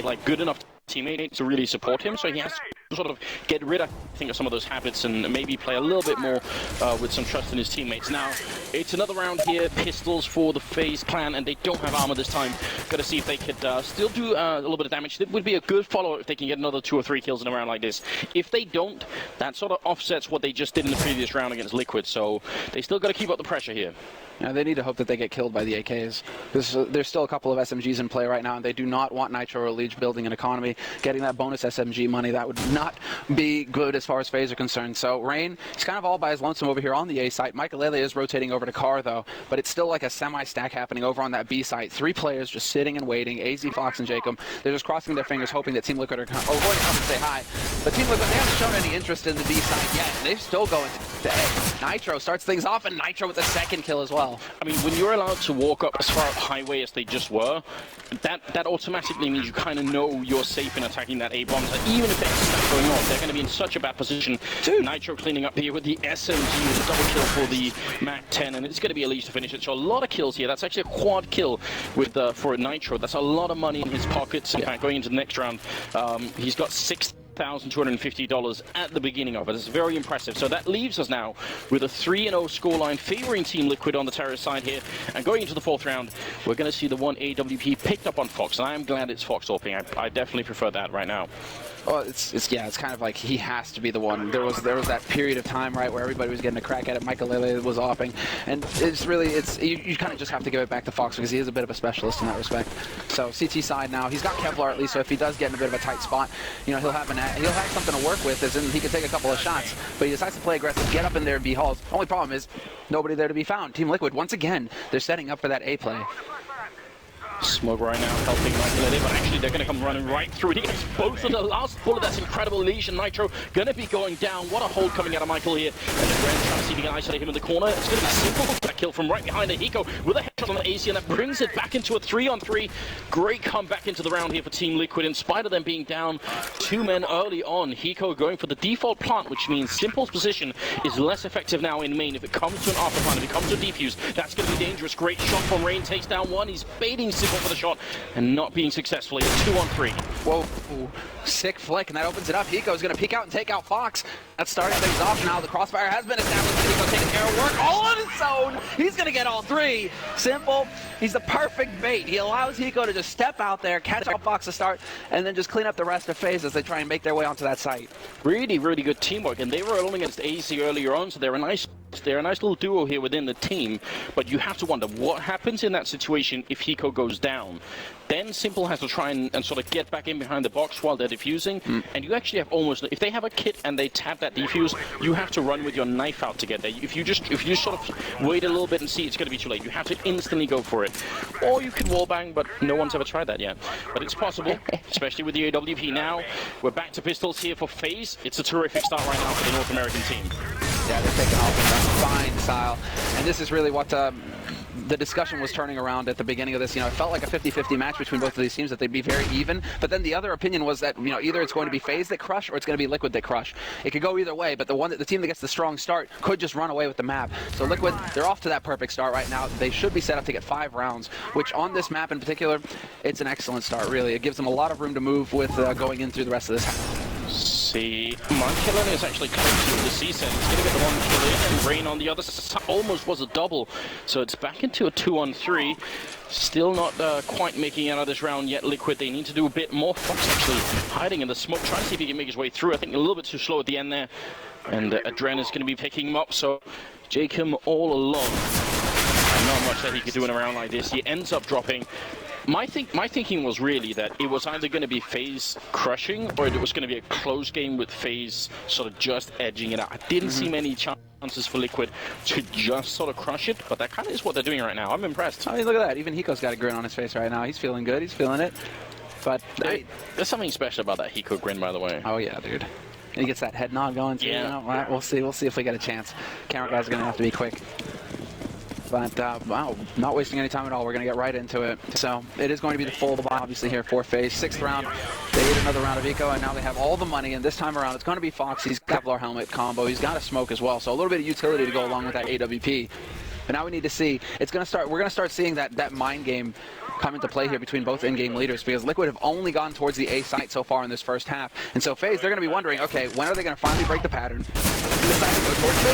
like good enough teammate to really support him, so he has to sort of get rid of, I think, of some of those habits and maybe play a little bit more with some trust in his teammates. Now, it's another round here, pistols for the FaZe clan, and they don't have armor this time. Got to see if they could still do a little bit of damage. It would be a good follow-up if they can get another 2 or 3 kills in a round like this. If they don't, that sort of offsets what they just did in the previous round against Liquid, so they still got to keep up the pressure here. Yeah, they need to hope that they get killed by the AKs. There's still a couple of SMGs in play right now, and they do not want Nitro or Leech building an economy. Getting that bonus SMG money, that would not be good as far as FaZe are concerned. So Rain, he's kind of all by his lonesome over here on the A site. Michaelele is rotating over to Car, though, but it's still like a semi-stack happening over on that B site. 3 players just sitting and waiting. AZ, Fox, and Jacob. They're just crossing their fingers, hoping that Team Liquid are going to come and say hi. But Team Liquid, they haven't shown any interest in the B site yet. They're still going to A. Nitro starts things off, and Nitro with the second kill as well. I mean, when you're allowed to walk up as far up highway as they just were, that automatically means you kind of know you're safe in attacking that A bomb. So even if there's stuff going on, they're going to be in such a bad position. Dude. Nitro cleaning up here with the SMG with a double kill for the MAC-10, and it's going to be a Leech to finish it. So a lot of kills here. That's actually a quad kill with for Nitro. That's a lot of money in his pockets. In fact, going into the next round, he's got $6,250 at the beginning of it. It's very impressive. So that leaves us now with a 3-0 scoreline favoring Team Liquid on the terrorist side here. And going into the 4th round, we're going to see the one AWP picked up on Fox. And I'm glad it's Fox AWPing. I definitely prefer that right now. Well, it's kind of like he has to be the one. There was that period of time, right, where everybody was getting a crack at it. Michaelele was offing, and you kind of just have to give it back to Fox because he is a bit of a specialist in that respect. So CT side now, he's got Kevlar at least, so if he does get in a bit of a tight spot, you know, he'll have something to work with, as in he can take a couple of shots. But he decides to play aggressive, get up in there and be hauls. Only problem is nobody there to be found. Team Liquid, once again, they're setting up for that A play. Smoke right now helping Michaelele, but actually they're going to come running right through it. He gets both of the last bullet. That's incredible. Leech and Nitro going to be going down. What a hold coming out of Michael here. And then Ren trying to see if he can isolate him in the corner. It's going to be simple. That kill from right behind the Hiko with a headshot on the AC, and that brings it back into a 3-on-3. Great comeback into the round here for Team Liquid. In spite of them being down 2 men early on, Hiko going for the default plant, which means Simple's position is less effective now in main. If it comes to an after plant, if it comes to a defuse, that's going to be dangerous. Great shot from Rain. Takes down 1. He's baiting Simple for the shot and not being successful. It's 2-on-3. Whoa, sick flick, and that opens it up. Hiko's going to peek out and take out Fox. That's starting things off now. The crossfire has been established. Hiko taking care of work all on his own. He's going to get all 3. Simple, he's the perfect bait. He allows Hiko to just step out there, catch up Fox to start, and then just clean up the rest of FaZe as they try and make their way onto that site. Really, really good teamwork, and they were alone against AC earlier on, so they're a nice little duo here within the team. But you have to wonder what happens in that situation if Hiko goes down. Then Simple has to try and sort of get back in behind the box while they're defusing, and you actually have almost, if they have a kit and they tap that defuse, you have to run with your knife out to get there. If you just sort of wait a little bit and see, it's going to be too late. You have to instantly go for it. Or you can wallbang, but no one's ever tried that yet. But it's possible, especially with the AWP now. We're back to pistols here for FaZe. It's a terrific start right now for the North American team. Yeah, they're taking off in a fine style. And this is really what the discussion was turning around at the beginning of this. You know, it felt like a 50-50 match between both of these teams, that they'd be very even. But then the other opinion was that, you know, either it's going to be FaZe that crush or it's going to be Liquid that crush. It could go either way, but the team that gets the strong start could just run away with the map. So Liquid, they're off to that perfect start right now. They should be set up to get 5 rounds, which on this map in particular, it's an excellent start, really. It gives them a lot of room to move with going in through the rest of this. See, Michaelele is actually close to the C set. He's going to get the 1 kill in, and Rain on the other side almost was a double. So it's back into a 2-on-3. Still not quite making it out of this round yet, Liquid. They need to do a bit more. Fox actually hiding in the smoke, trying to see if he can make his way through. I think a little bit too slow at the end there. And Adren is going to be picking him up, so Jacob all alone. And not much that he could do in a round like this. He ends up dropping. My thinking was really that it was either going to be FaZe crushing, or it was going to be a close game with FaZe sort of just edging it out. I didn't see many chances for Liquid to just sort of crush it, but that kind of is what they're doing right now. I'm impressed. I mean, look at that. Even Hiko's got a grin on his face right now. He's feeling good. He's feeling it. But there's something special about that Hiko grin, by the way. Oh yeah, dude. He gets that head nod going too. Yeah. You know? Right, we'll see. We'll see if we get a chance. Camera guys are going to have to be quick. But, wow, not wasting any time at all. We're going to get right into it. So, it is going to be the full buy, obviously, here for FaZe. 6th round, they ate another round of eco, and now they have all the money. And this time around, it's going to be Fox. He's got Kevlar helmet combo. He's got a smoke as well. So, a little bit of utility to go along with that AWP. But now we need to see. It's going to start. We're going to start seeing that mind game come into play here between both in-game leaders, because Liquid have only gone towards the A site so far in this first half. And so FaZe, they're going to be wondering, okay, when are they going to finally break the pattern? Decide to go towards B.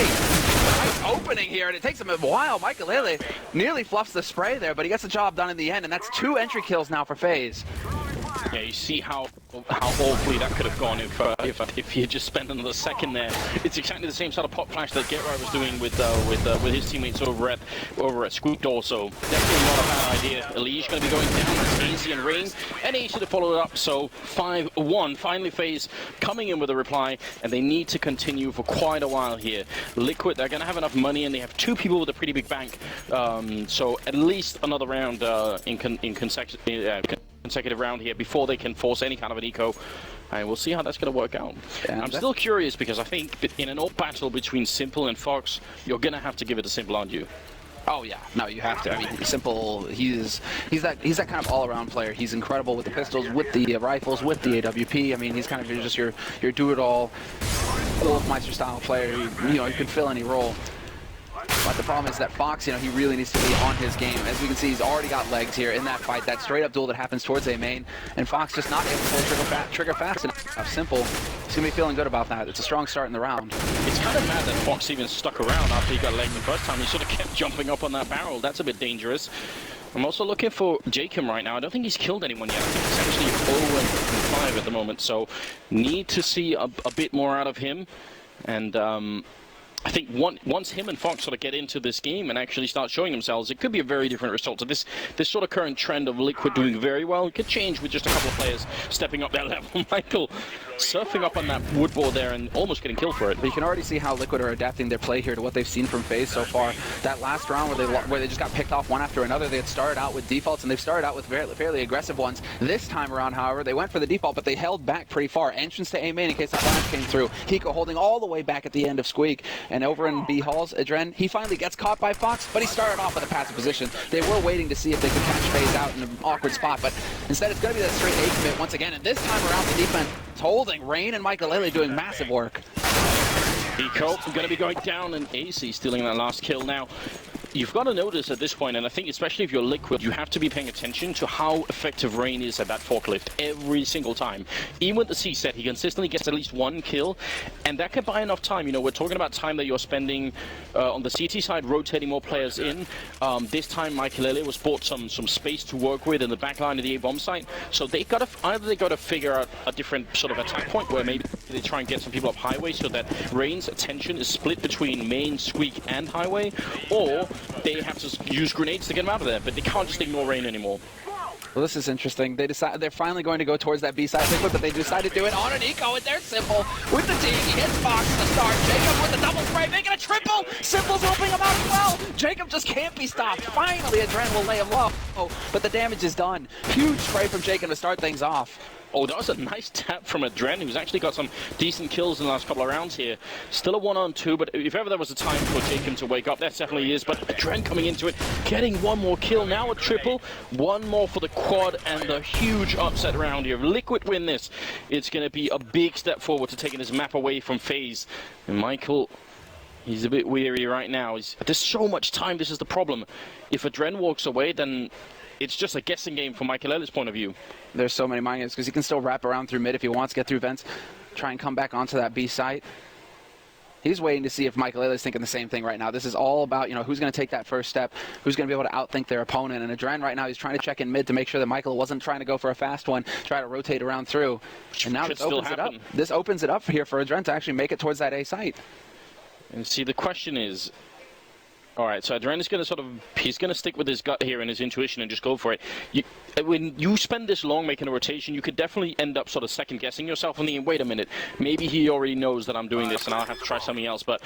Nice opening here, and it takes him a while. Michael nearly fluffs the spray there, but he gets the job done in the end, and that's 2 entry kills now for FaZe. Yeah, you see how awfully that could have gone if he had just spent another second there. It's exactly the same sort of pop flash that GetRight was doing with his teammates over at Squeak Door. So definitely not a bad idea. Elige going to be going down. That's Easy and Rain, and Easy to follow it up. So 5-1. Finally, FaZe coming in with a reply, and they need to continue for quite a while here. Liquid, they're going to have enough money, and they have 2 people with a pretty big bank. So at least another round in consecutive round here before they can force any kind of an eco, and we'll see how that's going to work out. Yeah, I'm still curious, because I think in an old battle between Simple and Fox, you're going to have to give it to Simple, aren't you? Oh yeah, no, you have to. I mean, Simple, he's that kind of all-around player. He's incredible with the pistols, with the rifles, with the AWP. I mean, he's kind of just your do-it-all, Wolfmeister style player. You can fill any role. But the problem is that Fox, he really needs to be on his game. As we can see, he's already got legs here in that fight, that straight-up duel that happens towards A main, and Fox just not able to pull trigger fast enough. Simple, he's going to be feeling good about that. It's a strong start in the round. It's kind of mad that Fox even stuck around after he got legged the first time. He sort of kept jumping up on that barrel. That's a bit dangerous. I'm also looking for Jacob right now. I don't think he's killed anyone yet. I think he's actually 0-5 at the moment, so need to see a bit more out of him. And I think once him and Fox sort of get into this game and actually start showing themselves, it could be a very different result. So this sort of current trend of Liquid doing very well could change with just a couple of players stepping up their level. Michael surfing up on that woodboard there and almost getting killed for it. But you can already see how Liquid are adapting their play here to what they've seen from FaZe so far. That last round where they just got picked off one after another, they had started out with defaults, and they've started out with fairly aggressive ones. This time around, however, they went for the default, but they held back pretty far. Entrance to A main in case the flash came through. Hiko holding all the way back at the end of Squeak, and over in B Halls, Adren, he finally gets caught by Fox, but he started off with a passive position. They were waiting to see if they could catch FaZe out in an awkward spot, but instead it's going to be that straight A commit once again, and this time around the defense holding. Rain and Michael doing massive work. Eco going to be going down, and AC stealing that last kill now. You've got to notice at this point, and I think especially if you're Liquid, you have to be paying attention to how effective Rain is at that forklift every single time. Even with the C set, he consistently gets at least 1 kill, and that can buy enough time. We're talking about time that you're spending on the CT side, rotating more players in. This time, Michael was bought some space to work with in the back line of the A-bomb site, so they got to figure out a different sort of attack point where maybe they try and get some people up highway so that Rain's attention is split between main, Squeak, and highway, or they have to use grenades to get them out of there, but they can't just ignore Rain anymore. Well, this is interesting. They're finally going to go towards that B side Liquid, but they decided to do it on an eco, and they're Simple with the D. He hits Fox to start. Jacob with the double spray, making a triple. Simple's helping him out as well. Jacob just can't be stopped. Finally, Adren will lay him low, but the damage is done. Huge spray from Jacob to start things off. Oh, that was a nice tap from Adren, who's actually got some decent kills in the last couple of rounds here. Still a 1-on-2, but if ever there was a time for Jacob to wake up, that definitely is. But Adren coming into it, getting 1 more kill, now a triple, 1 more for the quad, and a huge upset round here. If Liquid win this, it's going to be a big step forward to taking this map away from FaZe. And Michael, he's a bit weary right now. There's so much time, this is the problem. If Adren walks away, then it's just a guessing game from Michael point of view. There's so many mind games because he can still wrap around through mid if he wants, get through vents, try and come back onto that B site. He's waiting to see if Michael is thinking the same thing right now. This is all about, who's going to take that first step, who's going to be able to outthink their opponent. And Adren right now, he's trying to check in mid to make sure that Michael wasn't trying to go for a fast one, try to rotate around through. And now this opens it up. This opens it up here for Adren to actually make it towards that A site. And see, the question is, all right, so Adren is going to he's going to stick with his gut here and his intuition and just go for it. When you spend this long making a rotation, you could definitely end up sort of second-guessing yourself and thinking, wait a minute, maybe he already knows that I'm doing this and I'll have to try something else. But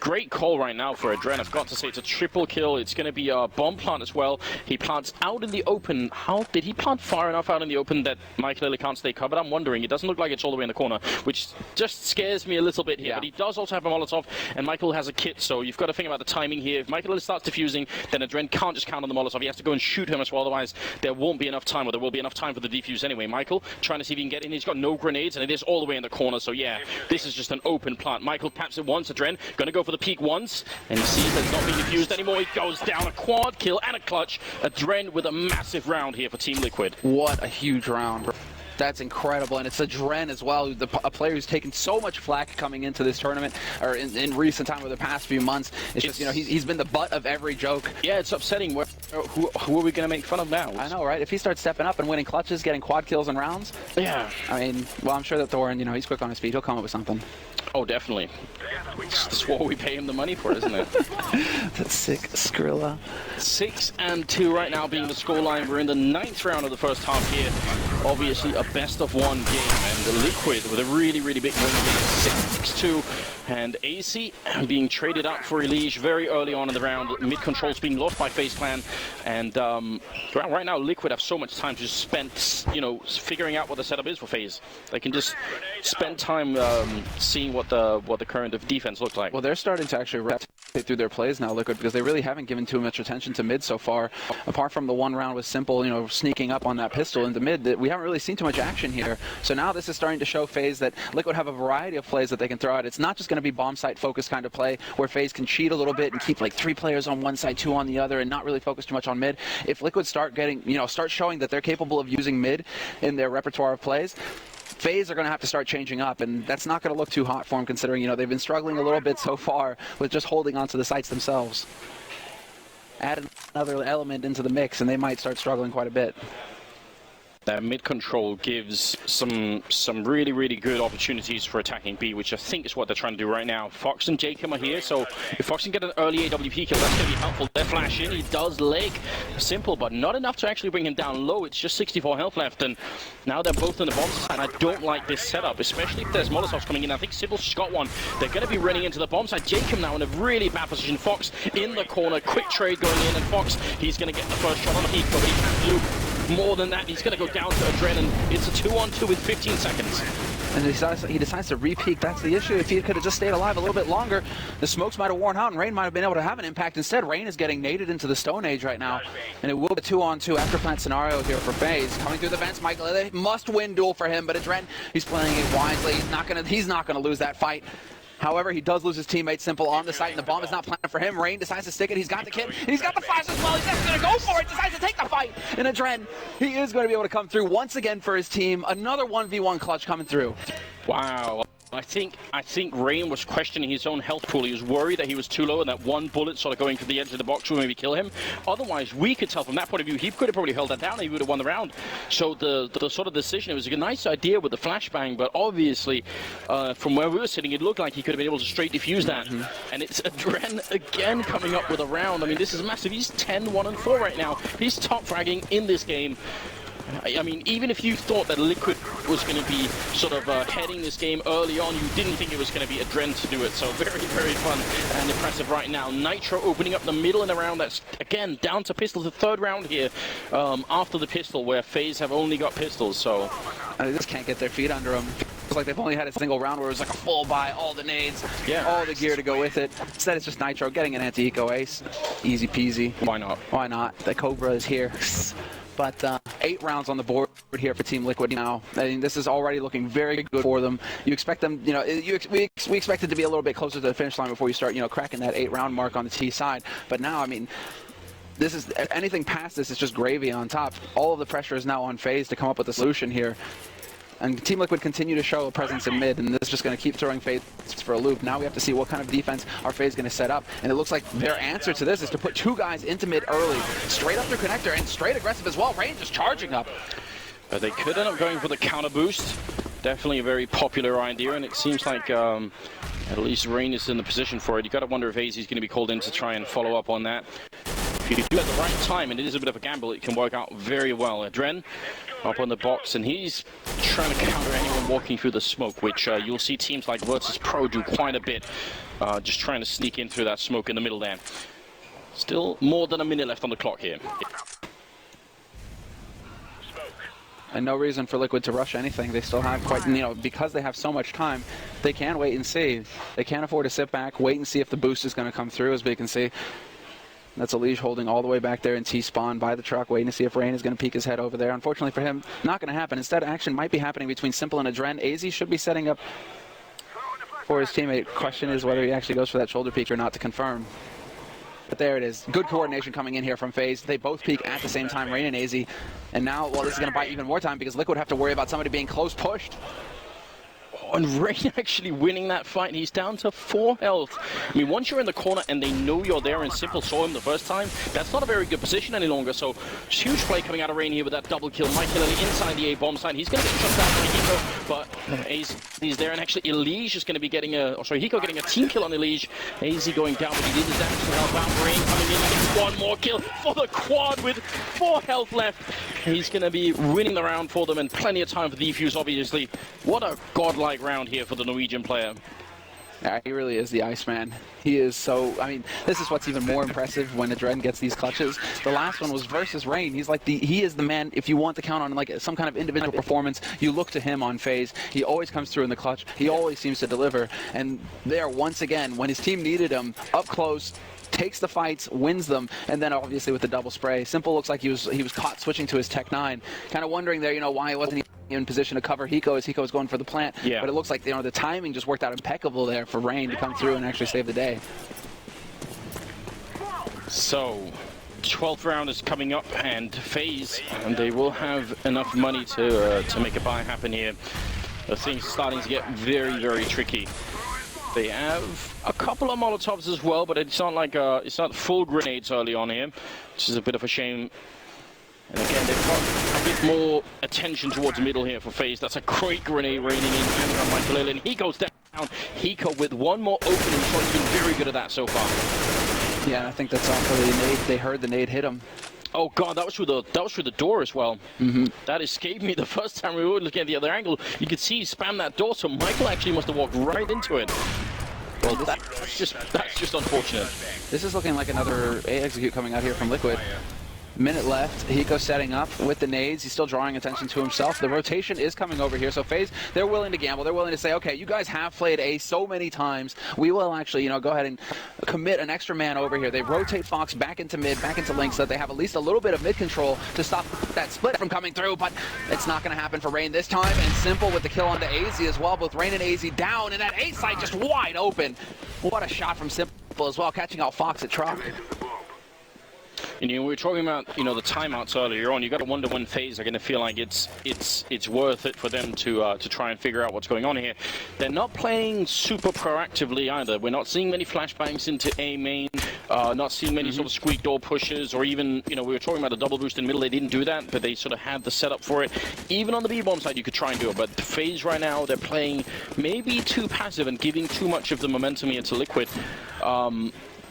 great call right now for Adren. I've got to say, it's a triple kill. It's going to be a bomb plant as well. He plants out in the open. How did he plant far enough out in the open that Mike Lily can't stay covered? I'm wondering. It doesn't look like it's all the way in the corner, which just scares me a little bit here. Yeah. But he does also have a Molotov, and Michael has a kit, so you've got to think about the timing here. If Michael Lily starts defusing, then Adren can't just count on the Molotov. He has to go and shoot him as well, otherwise there won't be enough time, or there will be enough time for the defuse anyway. Michael trying to see if he can get in. He's got no grenades, and it is all the way in the corner, so yeah, this is just an open plant. Michael taps it once. Adren going to go for for the peak once, and he sees that it's not being defused anymore. He goes down a quad kill and a clutch. Adren with a massive round here for Team Liquid. What a huge round. That's incredible, and it's Adren as well, a player who's taken so much flack coming into this tournament, or in recent time over the past few months. It's just, you know, he's been the butt of every joke. Yeah, it's upsetting. Who are we going to make fun of now? I know, right? If he starts stepping up and winning clutches, getting quad kills and rounds. Yeah. I mean, well, I'm sure that Thorin, you know, he's quick on his feet. He'll come up with something. Oh, definitely. That's what we pay him the money for, isn't it? That's sick. Skrilla. 6-2 right now being the scoreline. We're in the 9th round of the first half here. Obviously a best-of-1 game, and the Liquid with a really, really big win here, 6-2. And AC being traded up for Elige very early on in the round. Mid-controls being lost by FaZe Clan. And right now, Liquid have so much time to just spend, you know, figuring out what the setup is for FaZe. They can just spend time seeing what the current of defense looks like. Well, they're starting to actually rotate through their plays now, Liquid, because they really haven't given too much attention to mid so far. Apart from the one round with Simple, you know, sneaking up on that pistol into mid, we haven't really seen too much action here. So now this is starting to show FaZe that Liquid have a variety of plays that they can throw out. It's not just going to be bomb site focused kind of play where FaZe can cheat a little bit and keep like 3 players on one side, 2 on the other, and not really focus too much on mid. If Liquid start getting, you know, start showing that they're capable of using mid in their repertoire of plays, FaZe are going to have to start changing up, and that's not going to look too hot for them, considering, you know, they've been struggling a little bit so far with just holding on to the sites themselves. Add another element into the mix, and they might start struggling quite a bit. That mid control gives some really, really good opportunities for attacking B, which I think is what they're trying to do right now. Fox and Jacob are here, so if Fox can get an early AWP kill, that's going to be helpful. They flash in, he does leg Simple, but not enough to actually bring him down low. It's just 64 health left, and now they're both on the bomb side. I don't like this setup, especially if there's Molotovs coming in. I think Simple's just got one. They're going to be running into the bomb side. Jacob now in a really bad position. Fox in the corner, quick trade going in, and Fox, he's going to get the first shot on the peak, but he can't do more than that. He's going to go down to Adren, and it's a 2-on-2 with 15 seconds. And he decides to re-peek. That's the issue. If he could have just stayed alive a little bit longer, the smokes might have worn out and Rain might have been able to have an impact. Instead, Rain is getting naded into the Stone Age right now, and it will be a 2-on-2 after plant scenario here for FaZe. Coming through the vents, Michael, a must-win duel for him, but Adren, he's playing it wisely. He's not gonna lose that fight. However, he does lose his teammate Simple on the site, and the bomb is not planted for him. Rain decides to stick it. He's got the kit, and he's got the flash as well. He's just going to go for it. Decides to take the fight. And Adren, he is going to be able to come through once again for his team. Another 1v1 clutch coming through. Wow. I think Rain was questioning his own health pool. He was worried that he was too low and that one bullet sort of going to the edge of the box would maybe kill him. Otherwise, we could tell from that point of view, he could have probably held that down and he would have won the round. So the sort of decision, it was a nice idea with the flashbang, but obviously, from where we were sitting, it looked like he could have been able to straight defuse that. And it's Adren again coming up with a round. I mean, this is massive. He's 10-1-4 right now. He's top fragging in this game. I mean, even if you thought that Liquid was going to be sort of heading this game early on, you didn't think it was going to be Adren to do it. So very, very fun and impressive right now. Nitro opening up the middle in the round. That's, again, down to pistols. The 3rd round here after the pistol, where FaZe have only got pistols. So they just can't get their feet under them. It's like they've only had a single round where it was like a full buy, all the nades, all the gear to go with it. Instead, it's just Nitro getting an anti-eco ace. Easy peasy. Why not? Why not? The Cobra is here. But 8 rounds on the board here for Team Liquid now. I mean, this is already looking very good for them. You expect them, you know, we expect it to be a little bit closer to the finish line before you start, you know, cracking that 8-round mark on the T side. But now, I mean, this is anything past this is just gravy on top. All of the pressure is now on FaZe to come up with a solution here. And Team Liquid continue to show a presence in mid, and this is just going to keep throwing FaZe for a loop. Now we have to see what kind of defense our FaZe going to set up. And it looks like their answer to this is to put 2 guys into mid early, straight up through connector, and straight aggressive as well. Rain just charging up. They could end up going for the counter boost. Definitely a very popular idea, and it seems like at least Rain is in the position for it. You got to wonder if AZ is going to be called in to try and follow up on that. If you do it at the right time, and it is a bit of a gamble, it can work out very well. Adren up on the box, and he's trying to counter anyone walking through the smoke, which you'll see teams like Virtus Pro do quite a bit, just trying to sneak in through that smoke in the middle there. Still more than a minute left on the clock here. And no reason for Liquid to rush anything. They still have quite, you know, because they have so much time, they can wait and see. They can't afford to sit back, wait and see if the boost is going to come through, as we can see. That's Elige holding all the way back there in T-spawn by the truck, waiting to see if Rain is going to peek his head over there. Unfortunately for him, not going to happen. Instead, action might be happening between Simple and Adren. AZ should be setting up for his teammate. Question is whether he actually goes for that shoulder peek or not to confirm. But there it is. Good coordination coming in here from FaZe. They both peek at the same time, Rain and AZ. And now, well, this is going to buy even more time because Liquid have to worry about somebody being close pushed. And Rain actually winning that fight. He's down to 4 health. I mean, once you're in the corner and they know you're there and Simple saw him the first time, that's not a very good position any longer. So, huge play coming out of Rain here with that double kill. Mike Hillary inside the A-bomb side. He's going to get shot down by Hiko, but he's there. And actually, Elige is going to be getting Hiko getting a team kill on Elige. AZ going down, but he did his damage to help out. Rain coming in and gets one more kill for the quad with 4 health left. He's going to be winning the round for them and plenty of time for the defuse, obviously. What a godlike round here for the Norwegian player. Yeah, he really is the Iceman. He is so, I mean, this is what's even more impressive when Adren gets these clutches. The last one was versus Rain. He is the man, if you want to count on like some kind of individual performance, you look to him on FaZe. He always comes through in the clutch. He always seems to deliver. And there, once again, when his team needed him, up close, takes the fights, wins them, and then obviously with the double spray. Simple looks like he was caught switching to his Tech 9. Kind of wondering there, why wasn't he in position to cover Hiko as Hiko was going for the plant. Yeah. But it looks like, the timing just worked out impeccable there for Rain to come through and actually save the day. So, 12th round is coming up, and FaZe, and they will have enough money to make a buy happen here. Things are starting to get very, very tricky. They have a couple of Molotovs as well, but it's not like it's not full grenades early on here, which is a bit of a shame. And again, they've got a bit more attention towards middle here for FaZe. That's a great grenade raining in on Michael Lil, and he goes down. Hiko with one more opening shot. He's been very good at that so far. Yeah, I think that's off of the nade. They heard the nade hit him. Oh god, that was through the door as well. That escaped me the first time we were looking at the other angle. You could see he spam that door, so Michael actually must have walked right into it. Well, that's just unfortunate. This is looking like another A execute coming out here from Liquid. Minute left. Hiko setting up with the nades. He's still drawing attention to himself. The rotation is coming over here. So FaZe, they're willing to gamble. They're willing to say, okay, you guys have played A so many times. We will actually, go ahead and commit an extra man over here. They rotate Fox back into mid, back into link, so that they have at least a little bit of mid control to stop that split from coming through. But it's not going to happen for Rain this time. And Simple with the kill onto AZ as well. Both Rain and AZ down, and that A side just wide open. What a shot from Simple as well, catching out Fox at Truck. And we were talking about the timeouts earlier on. You got to wonder when FaZe are going to feel like it's worth it for them to try and figure out what's going on here. They're not playing super proactively either. We're not seeing many flashbangs into A main. Not seeing many sort of squeak door pushes, or even we were talking about a double boost in middle. They didn't do that, but they sort of had the setup for it. Even on the B-bomb side, you could try and do it. But FaZe right now, they're playing maybe too passive and giving too much of the momentum here to Liquid.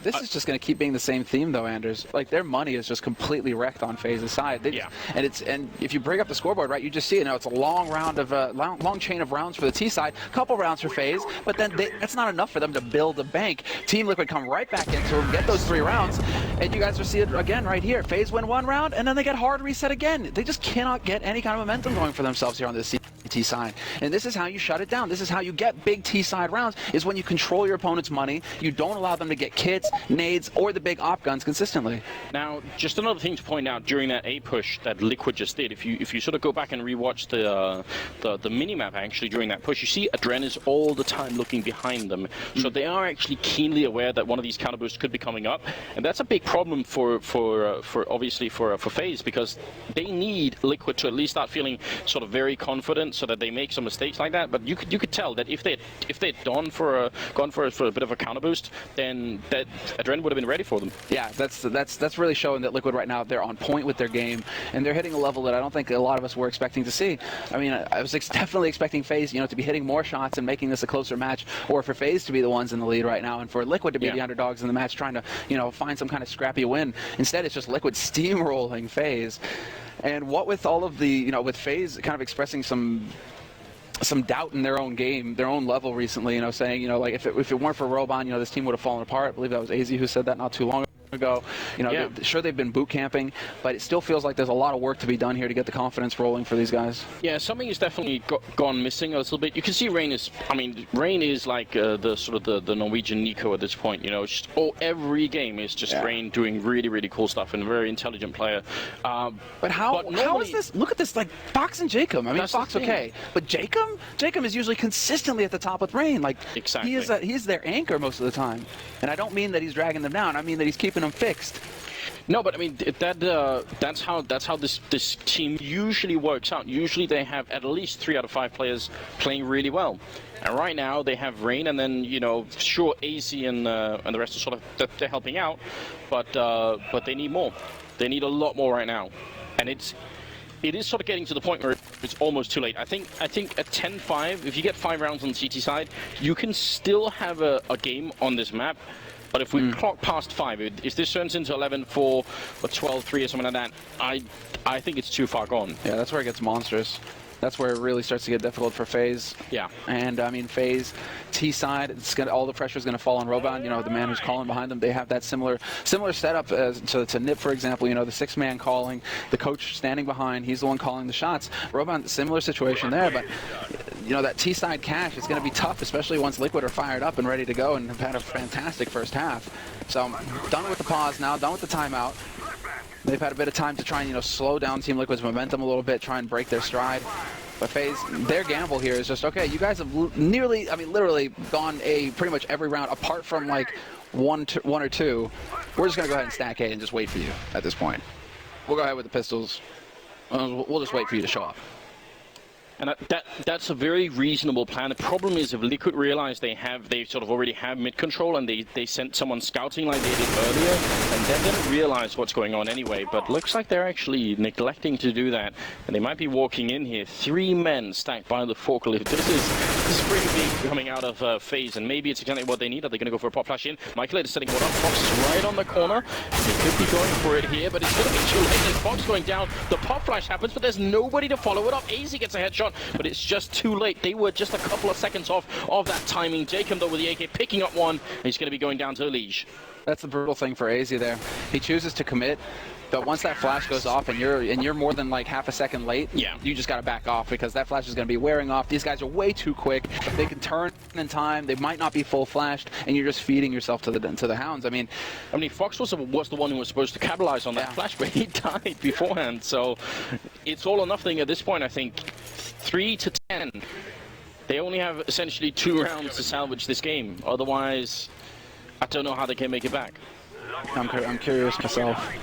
This is just going to keep being the same theme, though, Anders. Like, their money is just completely wrecked on FaZe's side. And if you bring up the scoreboard, right, you just see it now. It's a long round of long chain of rounds for the T side, couple rounds for FaZe, but then that's not enough for them to build a bank. Team Liquid come right back into them, get those 3 rounds, and you guys will see it again right here. FaZe win 1 round, and then they get hard reset again. They just cannot get any kind of momentum going for themselves here on this T side. And this is how you shut it down. This is how you get big T side rounds, is when you control your opponent's money. You don't allow them to get kits, nades, or the big op guns consistently. Now, just another thing to point out during that A push that Liquid just did, if you sort of go back and rewatch the minimap actually during that push, you see Adren is all the time looking behind them. So they are actually keenly aware that one of these counter boosts could be coming up, and that's a big problem for obviously for FaZe, because they need Liquid to at least start feeling sort of very confident, so that they make some mistakes like that. But you could tell that if they'd gone for a bit of a counter boost, then that Adren would have been ready for them. Yeah, that's really showing that Liquid right now, they're on point with their game, and they're hitting a level that I don't think a lot of us were expecting to see. I mean, I was definitely expecting FaZe, to be hitting more shots and making this a closer match, or for FaZe to be the ones in the lead right now, and for Liquid to be the underdogs in the match, trying to find some kind of scrappy win. Instead, it's just Liquid steamrolling FaZe. And what with all of the, with FaZe kind of expressing some doubt in their own game, their own level recently, saying, like if it weren't for Roban, this team would have fallen apart. I believe that was AZ who said that not too long ago. ago. You know, sure, they've been boot camping, but it still feels like there's a lot of work to be done here to get the confidence rolling for these guys. Yeah, something has definitely gone missing a little bit. You can see Rain is, I mean, Rain is like the sort of the Norwegian Nico at this point. You know, it's just, every game is just Rain doing really, really cool stuff and a very intelligent player. But how is this? Look at this, like Fox and Jacob. I mean, Fox okay, but Jacob is usually consistently at the top with Rain. Like exactly. He is their anchor most of the time. And I don't mean that he's dragging them down. I mean that he's keeping them fixed. No, but I mean that's how this team usually works out. Usually they have at least 3 out of 5 players playing really well. And right now they have Rain, and then sure AZ and the rest are sort of they're helping out, but they need more. They need a lot more right now, and it is sort of getting to the point where it's almost too late. I think at 10-5, if you get 5 rounds on the CT side, you can still have a game on this map. But if we clock past 5, if this turns into 11-4 or 12-3 or something like that, I think it's too far gone. Yeah, that's where it gets monstrous. That's where it really starts to get difficult for FaZe. Yeah. And, I mean, FaZe, T-side, all the pressure is going to fall on Roban. You know, the man who's calling behind them. They have that similar setup to Nip, for example. You know, the 6-man calling, the coach standing behind. He's the one calling the shots. Roban, similar situation there. But, you know, that T-side cash is going to be tough, especially once Liquid are fired up and ready to go and have had a fantastic first half. So, done with the pause now, done with the timeout. They've had a bit of time to try and, slow down Team Liquid's momentum a little bit, try and break their stride. But FaZe, their gamble here is just, okay, you guys have literally gone pretty much every round apart from like one or two. We're just going to go ahead and stack A and just wait for you at this point. We'll go ahead with the pistols. We'll just wait for you to show up. And that's a very reasonable plan. The problem is if Liquid realize they sort of already have mid control and they sent someone scouting like they did earlier, and then they don't realize what's going on anyway. But looks like they're actually neglecting to do that, and they might be walking in here. 3 men stacked by the forklift. This is pretty big coming out of FaZe, and maybe it's exactly what they need. Are they going to go for a pop flash in? Michael is setting one up. Fox is right on the corner. They could be going for it here, but it's going to be too late. And Fox going down. The pop flash happens, but there's nobody to follow it up. AZ gets a headshot, but it's just too late. They were just a couple of seconds off of that timing. Jacob, though, with the AK picking up one. He's going to be going down to the Liege. That's the brutal thing for AZ there. He chooses to commit, but once that flash goes off and you're more than like half a second late, you just got to back off because that flash is going to be wearing off. These guys are way too quick. They can turn in time. They might not be full flashed, and you're just feeding yourself to the hounds. I mean, Fox was the one who was supposed to capitalize on that flash, but he died beforehand. So it's all or nothing at this point. I think 3-10. They only have essentially 2 rounds to salvage this game. Otherwise, I don't know how they can make it back. I'm curious myself.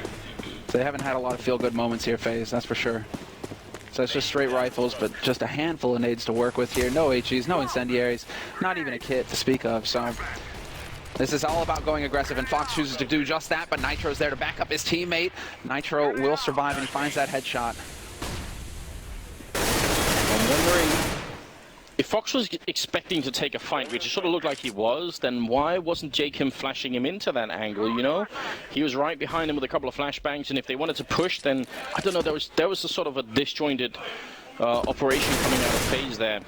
They haven't had a lot of feel-good moments here, FaZe, that's for sure. So it's just straight rifles, but just a handful of nades to work with here. No HEs, no incendiaries, not even a kit to speak of. So this is all about going aggressive, and Fox chooses to do just that, but Nitro's there to back up his teammate. Nitro will survive, and he finds that headshot. I'm wondering, if Fox was expecting to take a fight, which it sort of looked like he was, then why wasn't Jacob flashing him into that angle, He was right behind him with a couple of flashbangs, and if they wanted to push, then, I don't know, there was a sort of a disjointed operation coming out of FaZe there.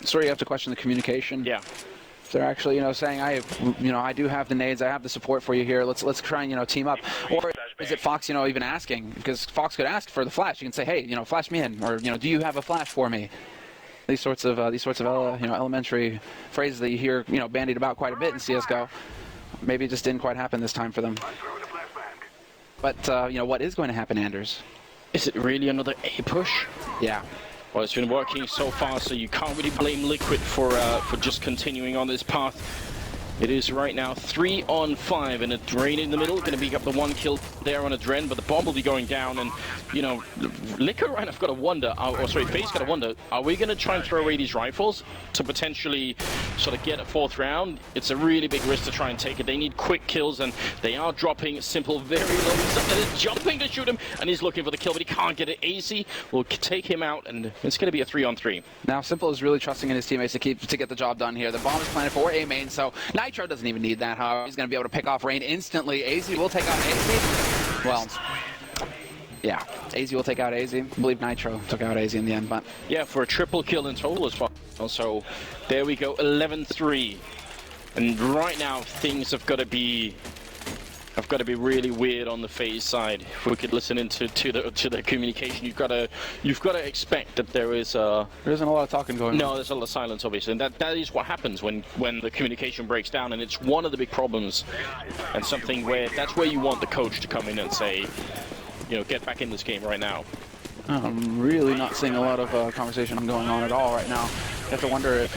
So you have to question the communication. Yeah. They're actually, saying, I do have the nades, I have the support for you here. Let's try and, team up. Or is it Fox, even asking? Because Fox could ask for the flash. You can say, hey, flash me in, or do you have a flash for me? These sorts of elementary phrases that you hear, bandied about quite a bit in CS:GO. Maybe it just didn't quite happen this time for them. But what is going to happen, Anders? Is it really another A push? Yeah. Well, it's been working so far, so you can't really blame Liquid for just continuing on this path. It is right now 3-on-5, and a Drain in the middle, going to be up the 1 kill there on a Dren, but the bomb will be going down, and, Liquid right now have got to wonder, FaZe got to wonder, are we going to try and throw away these rifles to potentially sort of get a 4th round? It's a really big risk to try and take it. They need quick kills, and they are dropping Simple very low. He's jumping to shoot him, and he's looking for the kill, but he can't get it. AZ will take him out, and it's going to be a 3-on-3. Now, Simple is really trusting in his teammates to get the job done here. The bomb is planted for A main, so Nitro doesn't even need that. However, he's going to be able to pick off Rain instantly. AZ will take out AZ. Well, yeah, AZ will take out AZ. I believe Nitro took out AZ in the end, but yeah, for a triple kill in total as well. So there we go, 11-3. And right now things have got to be have got to be really weird on the FaZe side. If we could listen into to the communication, you've got to expect that there isn't a lot of talking going on. No, there's a lot of silence, obviously, and that is what happens when the communication breaks down, and it's one of the big problems, and something where that's where you want the coach to come in and say, you know, get back in this game right now. I'm really not seeing a lot of conversation going on at all right now. You have to wonder if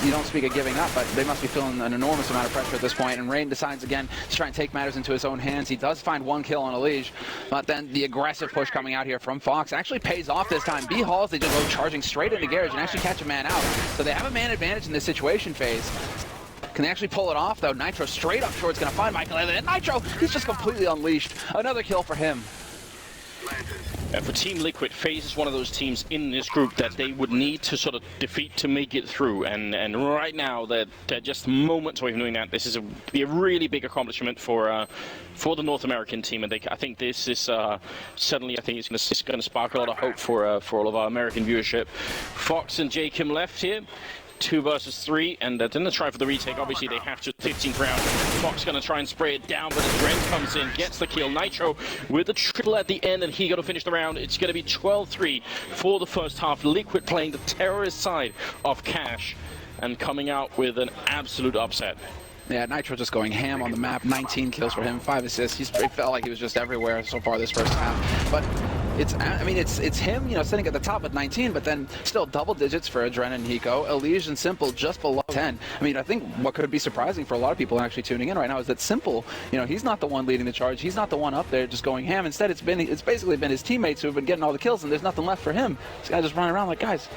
you don't speak of giving up, but they must be feeling an enormous amount of pressure at this point. And Rain decides again to try and take matters into his own hands. He does find one kill on Elige, but then the aggressive push coming out here from Fox actually pays off this time. B-Halls, they just go charging straight into Garage and actually catch a man out. So they have a man advantage in this situation phase. Can they actually pull it off, though? Nitro straight up short is going to find Michael, and Nitro, he's just completely unleashed. Another kill for him. And for Team Liquid, FaZe is one of those teams in this group that they would need to sort of defeat to make it through. And right now, they're just moments away from doing that. This is be a really big accomplishment for the North American team. And I think this is suddenly, I think it's going to spark a lot of hope for all of our American viewership. Fox and Jacob left here. 2 versus 3, and they're going to try for the retake. Obviously, they have to 15th round. Fox going to try and spray it down, but Adren comes in, gets the kill. Nitro with the triple at the end, and he got to finish the round. It's going to be 12-3 for the first half. Liquid playing the terrorist side of Cash and coming out with an absolute upset. Yeah, Nitro just going ham on the map. 19 kills for him, 5 assists. It felt like he was just everywhere so far this first half. But it's him, you know, sitting at the top with 19, but then still double digits for Adren and Hiko. Elige and Simple just below 10. I mean, I think what could be surprising for a lot of people actually tuning in right now is that Simple, you know, he's not the one leading the charge. He's not the one up there just going ham. Instead, it's basically been his teammates who have been getting all the kills, and there's nothing left for him. This guy just running around like, guys,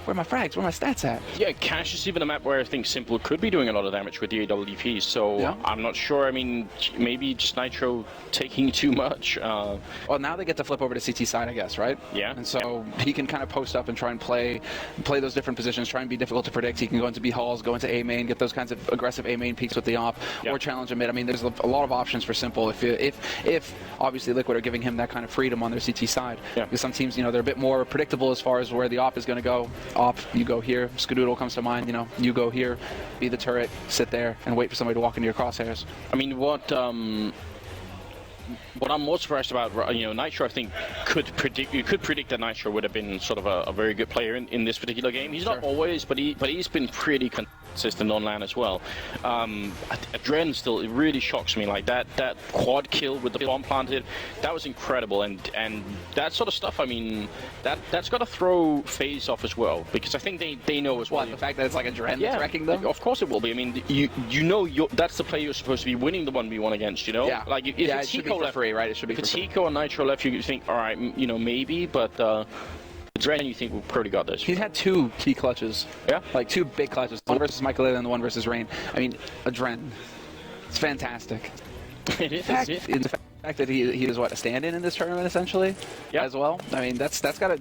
where are my frags? Where are my stats at? Yeah, Cash is even a map where I think Simple could be doing a lot of damage with the AWP, so yeah. I'm not sure. I mean, maybe just Nitro taking too much. Well, now they get to flip over to CT side, I guess, right? Yeah. And so he can kind of post up and try and play those different positions, try and be difficult to predict. He can go into B halls, go into A main, get those kinds of aggressive A main peaks with the op, or challenge a mid. I mean, there's a lot of options for Simple if obviously Liquid are giving him that kind of freedom on their CT side. Yeah. Because some teams, you know, they're a bit more predictable as far as where the op is going to go. Op, you go here. Skadoodle comes to mind. You know, you go here, be the turret, sit there, and wait for somebody to walk into your crosshairs. I mean, what I'm more surprised about, you know, Nitro, I think, you could predict that Nitro would have been sort of a very good player in this particular game. He's not always, but he's been pretty consistent on LAN as well. Adren still, it really shocks me. Like that quad kill with the bomb planted, that was incredible, and that sort of stuff. I mean, that's got to throw FaZe off as well, because I think they know as well. What, the fact that it's like Adren that's wrecking them? Of course it will be. I mean, you know that's the player you're supposed to be winning the 1v1 against. You know, like if it's Hiko left, free, right? It should be. If it's Hiko and Nitro left, you think, all right, you know, maybe, but Adren, you think we've probably got this. He's had 2 key clutches. Yeah, like 2 big clutches. One versus Michael and the one versus Rain. I mean, Adren, it's fantastic. It is. In the fact that he is what, a stand-in in this tournament essentially, as well. I mean, that's gonna.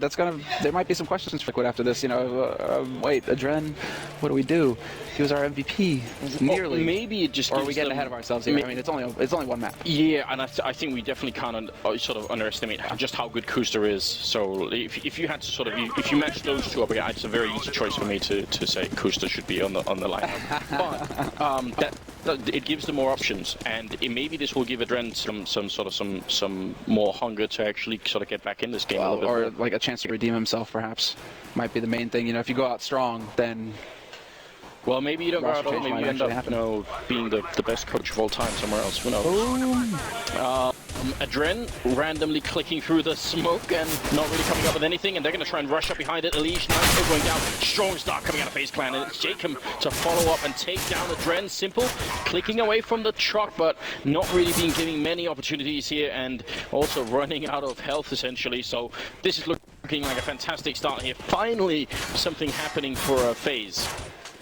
There might be some questions for Liquid after this. You know, wait, Adren, what do we do? He was our MVP, nearly. Maybe it just. Or are we getting ahead of ourselves here? I mean, it's only one map. Yeah, and I think we definitely can't sort of underestimate just how good Kuster is. So if you had to sort of if you match those two up, it's a very easy choice for me to say Kuster should be on the lineup. But it gives them more options, and maybe this will give Adren some more hunger to actually sort of get back in this game a little bit. Or like a chance to redeem himself, perhaps, might be the main thing. You know, if you go out strong, then. Well, maybe you don't go out at all. Maybe you end up, you know, being the best coach of all time somewhere else. Who knows? Adren randomly clicking through the smoke and not really coming up with anything, and they're going to try and rush up behind it. Elige now going down. Strong start coming out of FaZe Clan, and it's Jacob to follow up and take down Adren. Simple clicking away from the truck, but not really being given many opportunities here, and also running out of health essentially. So this is looking like a fantastic start here. Finally, something happening for FaZe.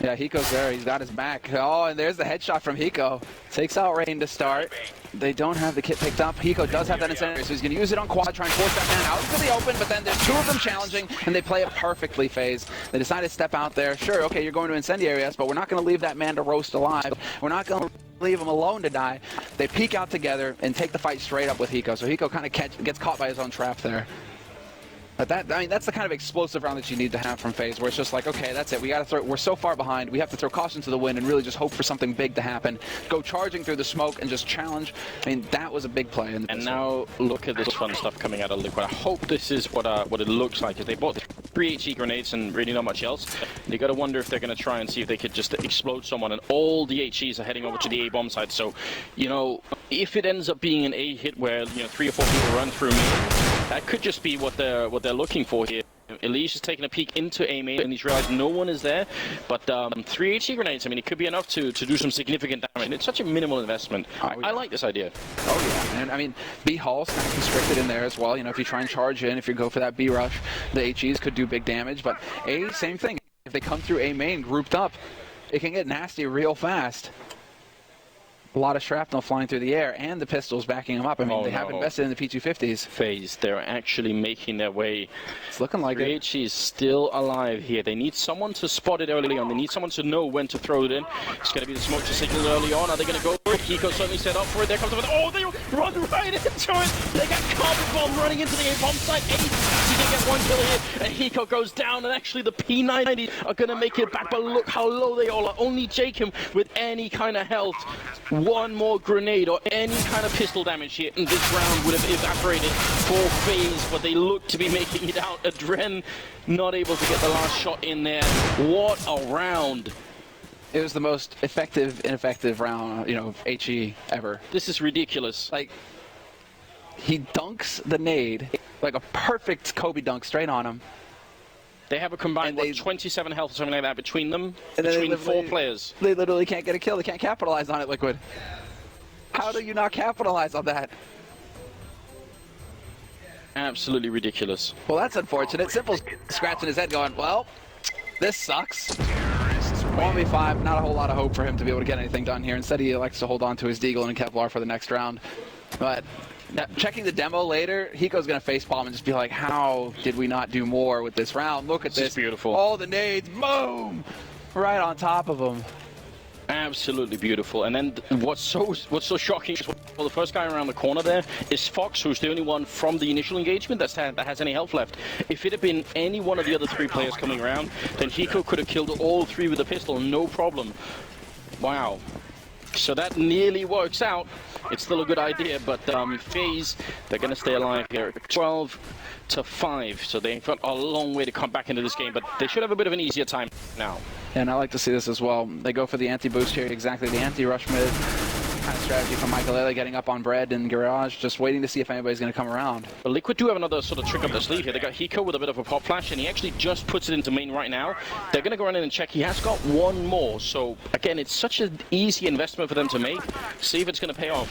Yeah, Hiko's there. He's got his back. Oh, and there's the headshot from Hiko. Takes out Rain to start. They don't have the kit picked up. Hiko does have that incendiary, so he's going to use it on quad, try and force that man out into the open, but then there's 2 of them challenging, and they play it perfectly, FaZe. They decide to step out there. Sure, okay, you're going to incendiary us, but we're not going to leave that man to roast alive. We're not going to leave him alone to die. They peek out together and take the fight straight up with Hiko, so Hiko kind of gets caught by his own trap there. But I mean, that's the kind of explosive round that you need to have from FaZe, where it's just like, okay, that's it. We got to throw. We're so far behind. We have to throw caution to the wind and really just hope for something big to happen. Go charging through the smoke and just challenge. I mean, that was a big play. And now look at this fun stuff coming out of Liquid. I hope this is what it looks like. Because they bought 3 HE grenades and really not much else. You got to wonder if they're going to try and see if they could just explode someone. And all the HEs are heading over to the A bomb side. So, you know, if it ends up being an A hit where 3 or 4 people run through me. That could just be what they're looking for here. Elise is taking a peek into A main and he's realized no one is there. But 3 HE grenades, I mean, it could be enough to do some significant damage. And it's such a minimal investment. I like this idea. Oh, yeah. And I mean, B Hall's kind of constricted in there as well. You know, if you try and charge in, if you go for that B rush, the HEs could do big damage. But A, same thing. If they come through A main grouped up, it can get nasty real fast. A lot of shrapnel flying through the air, and the pistols backing them up. I mean, they have invested in the P250s. FaZe, they're actually making their way. It's looking like it. HE is still alive here. They need someone to spot it early on. They need someone to know when to throw it in. It's going to be the smoke to signal early on. Are they going to go for it? Hiko certainly set up for it. There comes the... Oh, they run right into it. They got carpet bomb running into the A-bomb site. He can get 1 kill here, and Hiko goes down, and actually the P90 are going to make it back, but look how low they all are. Only Jacob with any kind of health. One more grenade or any kind of pistol damage here, and this round would have evaporated for FaZe, but they look to be making it out. Adren not able to get the last shot in there. What a round. It was the most ineffective round, of HE ever. This is ridiculous. Like, he dunks the nade, like a perfect Kobe dunk straight on him. They have a combined 27 health or something like that between them, between 4 players. They literally can't get a kill. They can't capitalize on it, Liquid. How do you not capitalize on that? Absolutely ridiculous. Well, that's unfortunate. Simple's scratching his head going, well, this sucks. 1v5, not a whole lot of hope for him to be able to get anything done here. Instead, he elects to hold on to his Deagle and Kevlar for the next round. But checking the demo later, Hiko's going to facepalm and just be like, how did we not do more with this round? Look at this. It's beautiful. All the nades, boom! Right on top of him. Absolutely beautiful. And then what's so shocking is, well, the first guy around the corner there is Fox, who's the only one from the initial engagement that has any health left. If it had been any one of the other 3 players coming around, then Hiko could have killed all 3 with a pistol, no problem. Wow. So that nearly works out. It's still a good idea, but FaZe, they're going to stay alive here. 12-5, so they've got a long way to come back into this game, but they should have a bit of an easier time now. And I like to see this as well. They go for the anti-boost here, exactly the anti-rush mid kind of strategy from Michael getting up on Bread and Garage, just waiting to see if anybody's going to come around. But Liquid do have another sort of trick up their sleeve here. They got Hiko with a bit of a pop flash, and he actually just puts it into main right now. They're going to go in and check. He has got 1 more, so again, it's such an easy investment for them to make. See if it's going to pay off.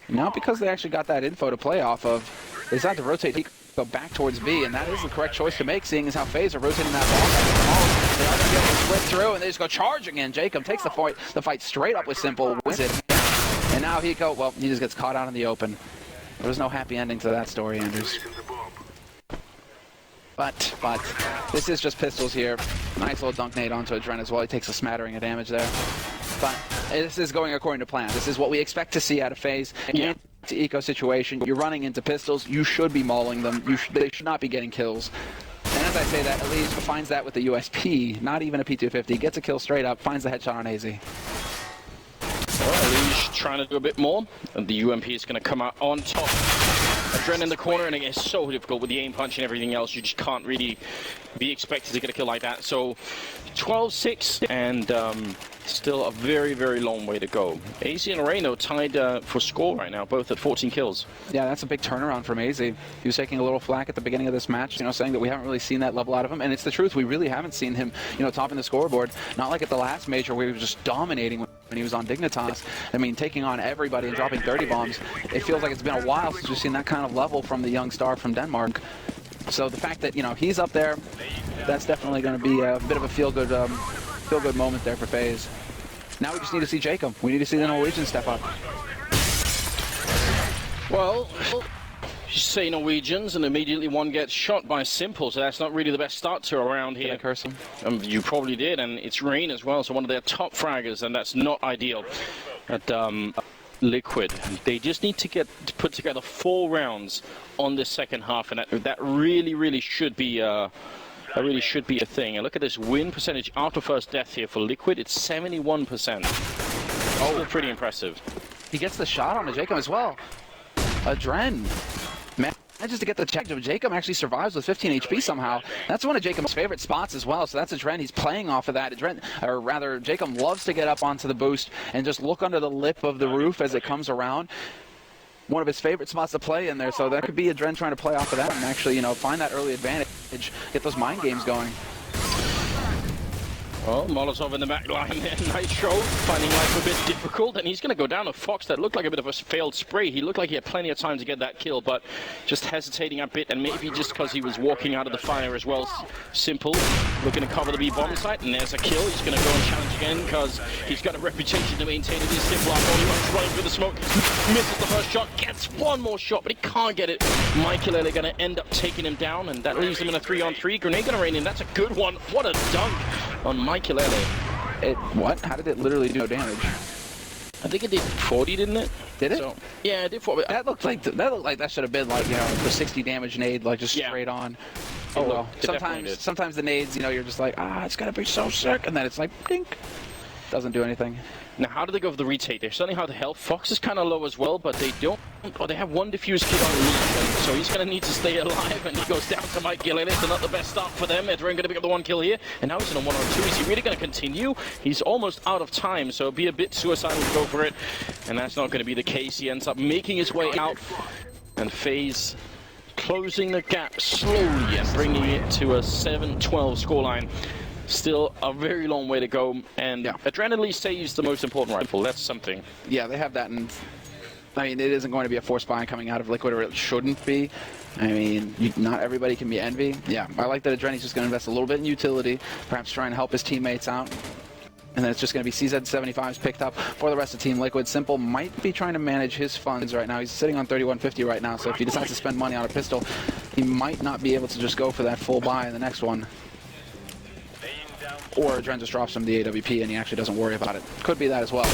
Now, because they actually got that info to play off of, they decide to rotate Hiko back towards B, and that is the correct choice to make, seeing as how FaZe are rotating that ball. They are going to be able to split through, and they just go charging in. Jacob takes the fight straight up with Simple, wins it. And now Hiko, well, he just gets caught out in the open. There was no happy ending to that story, Anders. But this is just pistols here. Nice little dunk nade onto Adren as well. He takes a smattering of damage there. But this is going according to plan. This is what we expect to see out of FaZe. Yeah. To eco situation, you're running into pistols. You should be mauling them. They should not be getting kills. And as I say that, Elise finds that with the USP, not even a P250, gets a kill straight up, finds the headshot on AZ. Well, Elise trying to do a bit more, and the UMP is going to come out on top. Adren in the corner, and it's so difficult with the aim punch and everything else. You just can't really be expected to get a kill like that. So 12-6, and still a very, very long way to go. AZ and Reno tied for score right now, both at 14 kills. Yeah, that's a big turnaround from AZ. He was taking a little flack at the beginning of this match, saying that we haven't really seen that level out of him. And it's the truth, we really haven't seen him, topping the scoreboard. Not like at the last major where he was just dominating when he was on Dignitas. I mean, taking on everybody and dropping 30 bombs. It feels like it's been a while since we've seen that kind of level from the young star from Denmark. So the fact that, he's up there, that's definitely going to be a bit of a feel-good moment there for FaZe. Now we just need to see Jacob. We need to see the Norwegian step up. Well, you say Norwegians, and immediately one gets shot by Simple, so that's not really the best start to a round here. Did I curse him? You probably did, and it's Rain as well, so one of their top fraggers, and that's not ideal. But Liquid, they just need to put together 4 rounds on this second half, and that really should be a thing. And look at this win percentage after first death here for Liquid. It's 71%. Oh, still pretty impressive. He gets the shot on the Jacob as well. Adren manages to get the check. Jacob actually survives with 15 HP somehow. That's one of Jacob's favorite spots as well. So that's Adren. He's playing off of that. Or rather, Jacob loves to get up onto the boost and just look under the lip of the roof as it comes around. One of his favorite spots to play in there. So that could be Adren trying to play off of that and actually, you know, find that early advantage, get those mind games going. Well, Molotov in the back line there. Nitro finding life a bit difficult, and he's going to go down a Fox that looked like a bit of a failed spray. He looked like he had plenty of time to get that kill, but just hesitating a bit, and maybe just because he was walking out of the fire as well. Simple, looking to cover the B-bomb site, and there's a kill. He's going to go and challenge again because he's got a reputation to maintain. It is Simple. Only one's running through the smoke. Misses the first shot, gets one more shot, but he can't get it. Michaelele going to end up taking him down, and that leaves him in a 3-on-3. Grenade going to rain in. That's a good one. What a dunk on Michaelele. What? How did it literally do no damage? I think it did 40, didn't it? Did it? So, yeah, it did 40. That looked like that should have been like, you know, the 60 damage nade, like just straight on. Oh well. Sometimes the nades, you know, you're just like, it's gonna be so sick, and then it's like, dink. Doesn't do anything. Now, how do they go for the retake? They're certainly hard to help. Fox is kind of low as well, but they don't. Or they have one defuse kit on Leech, so he's going to need to stay alive, and he goes down to Mike Gillen. It's not the best start for them. Edren going to pick up the 1 kill here, and now he's in a 1-on-2. Is he really going to continue? He's almost out of time, so it'd be a bit suicidal to go for it, and that's not going to be the case. He ends up making his way out, and FaZe closing the gap slowly and bringing it to a 7-12 scoreline. Still a very long way to go, and Adren at least saves the most important rifle. That's something. Yeah, they have that, and I mean, it isn't going to be a force buy coming out of Liquid, or it shouldn't be. I mean, not everybody can be Envy. Yeah, I like that Adren is just going to invest a little bit in utility, perhaps try and help his teammates out. And then it's just going to be CZ75s picked up for the rest of Team Liquid. Simple might be trying to manage his funds right now. He's sitting on 3150 right now, so if he decides to spend money on a pistol, he might not be able to just go for that full buy in the next one. Or Adren just drops him the AWP and he actually doesn't worry about it. Could be that as well.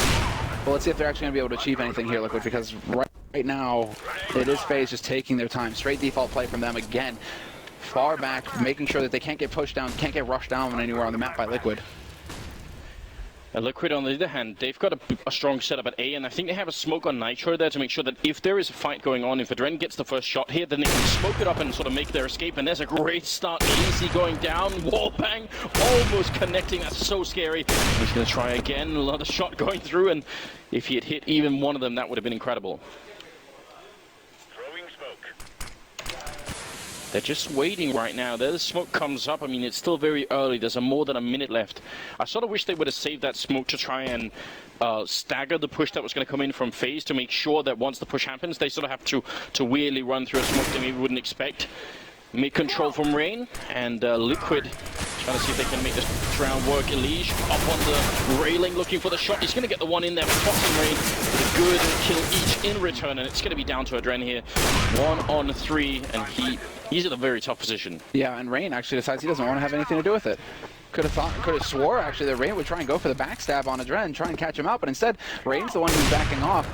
But let's see if they're actually going to be able to achieve anything here, Liquid, because right now it is FaZe just taking their time. Straight default play from them again. Far back, making sure that they can't get pushed down, can't get rushed down anywhere on the map by Liquid. Liquid, on the other hand, they've got a strong setup at A, and I think they have a smoke on Nitro there to make sure that if there is a fight going on, if Adren gets the first shot here, then they can smoke it up and sort of make their escape, and there's a great start. Easy going down, wallbang, almost connecting. That's so scary. He's going to try again, another shot going through, and if he had hit even one of them, that would have been incredible. They're just waiting right now. There the smoke comes up. I mean, it's still very early. There's more than a minute left. I sort of wish they would have saved that smoke to try and stagger the push that was going to come in from FaZe to make sure that once the push happens, they sort of have to weirdly run through a smoke they maybe wouldn't expect. Mid-control from Rain, and Liquid trying to see if they can make this round work. Elige up on the railing looking for the shot. He's going to get the one in there, but Fox and Rain with a good kill each in return, and it's going to be down to Adren here. 1-on-3, and he's in a very tough position. Yeah, and Rain actually decides he doesn't want to have anything to do with it. Could have swore actually that Rain would try and go for the backstab on Adren, try and catch him out, but instead Rain's the one who's backing off.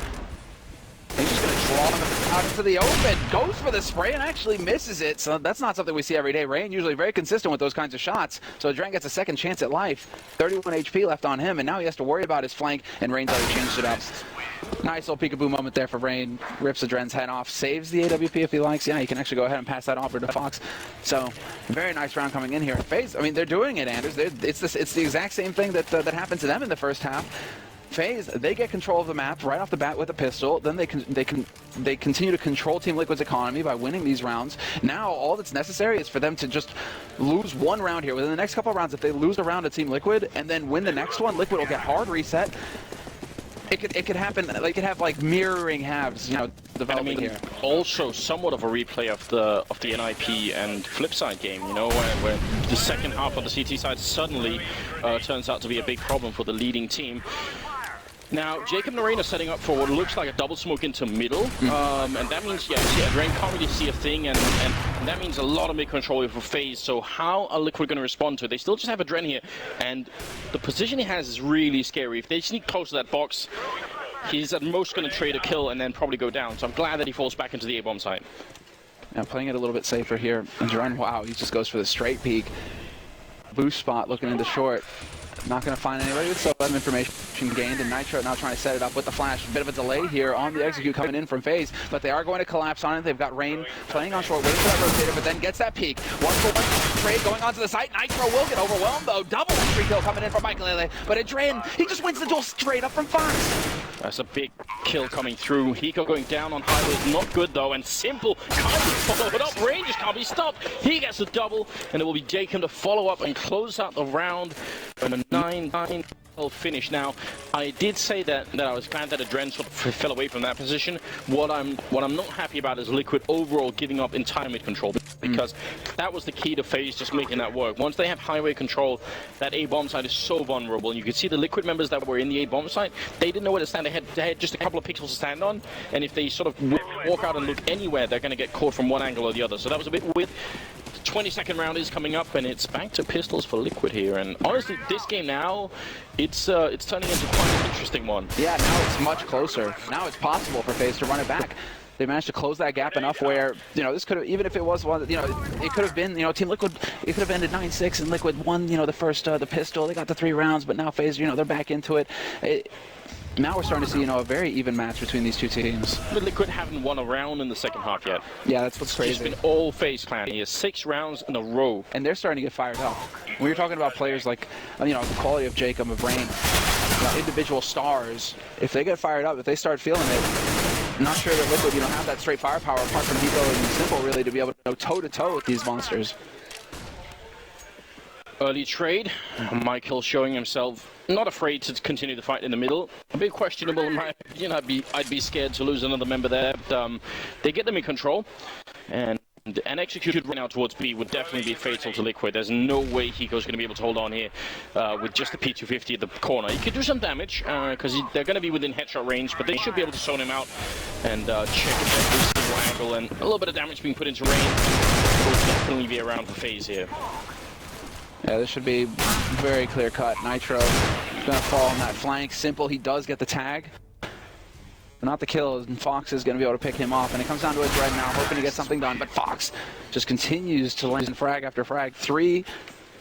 He's just going to draw him out into the open, goes for the spray and actually misses it. So that's not something we see every day. Rain usually very consistent with those kinds of shots. So Adren gets a second chance at life. 31 HP left on him, and now he has to worry about his flank, and Rain's already changed it up. Nice little peekaboo moment there for Rain. Rips Adren's head off, saves the AWP if he likes. Yeah, he can actually go ahead and pass that offer to Fox. So very nice round coming in here. FaZe, I mean, they're doing it, Anders. It's the exact same thing that happened to them in the first half. FaZe, they get control of the map right off the bat with a pistol. Then they continue to control Team Liquid's economy by winning these rounds. Now all that's necessary is for them to just lose one round here. Within the next couple of rounds, if they lose a round to Team Liquid and then win the next one, Liquid will get hard reset. It could happen. They could have like mirroring halves, you know, developing here. Also, somewhat of a replay of the NIP and Flipside game, you know, where the second half of the CT side suddenly turns out to be a big problem for the leading team. Now, Jacob and Rain are setting up for what looks like a double smoke into middle, and that means, Rain can't really see a thing, and that means a lot of mid-control for FaZe, so how are Liquid going to respond to it? They still just have Adren here, and the position he has is really scary. If they sneak close to that box, he's at most going to trade a kill and then probably go down. So I'm glad that he falls back into the A-bomb site. Now playing it a little bit safer here. And Dren, wow, he just goes for the straight peek. Boost spot looking into short. Not going to find anybody with some information gained, and Nitro now trying to set it up with the flash. A bit of a delay here on the execute coming in from FaZe, but they are going to collapse on it. They've got Rain playing on short, waiting for that rotator, but then gets that peek. 1-for-1 trade going onto the site. Nitro will get overwhelmed though. Double free kill coming in from Michael, but Adrian, he just wins the duel straight up from Fox. That's a big kill coming through. Hiko going down on highway is not good though, and Simple can't follow it up. Rain just can't be stopped. He gets a double, and it will be Jacob to follow up and close out the round and a 9-9 finish. Now, I did say that I was glad that Adren sort of fell away from that position. What I'm not happy about is Liquid overall giving up entire mid control, because that was the key to FaZe just making that work. Once they have highway control, that A-bomb site is so vulnerable, and you could see the Liquid members that were in the A-bomb site, they didn't know where to stand. They had just a couple of pixels to stand on, and if they sort of walk out and look anywhere, they're going to get caught from one angle or the other. So that was a bit weird. The 22nd round is coming up, and it's back to pistols for Liquid here. And honestly, this game now, it's turning into quite an interesting one. Yeah, now it's much closer. Now it's possible for FaZe to run it back. They managed to close that gap enough where, you know, this could have, even if it was one, you know, it could have been, you know, Team Liquid, it could have ended 9-6 and Liquid won, you know, the first, the pistol. They got the 3 rounds, but now FaZe, you know, they're back into it. Now we're starting to see, you know, a very even match between these two teams. But Liquid haven't won a round in the second half yet. Yeah, that's what's crazy. It's been all FaZe clan. He has 6 rounds in a row. And they're starting to get fired up. When you're talking about players like, you know, the quality of Jacob, of Rain, you know, individual stars, if they get fired up, if they start feeling it, I'm not sure that Liquid, you know, have that straight firepower apart from Hiko and Simple really to be able to go toe-to-toe with these monsters. Early trade. Michael showing himself not afraid to continue the fight in the middle. A bit questionable, in my opinion. I'd be scared to lose another member there. But, they get them in control, and an executed right now towards B would definitely be fatal to Liquid. There's no way Hiko's going to be able to hold on here with just the P250 at the corner. He could do some damage because they're going to be within headshot range, but they should be able to zone him out and check every single angle, and a little bit of damage being put into range will definitely be around for FaZe here. Yeah, this should be very clear cut. Nitro is going to fall on that flank. Simple, he does get the tag. But not the kill, and Fox is going to be able to pick him off. And it comes down to Adren now, hoping to get something done. But Fox just continues to land frag after frag. 3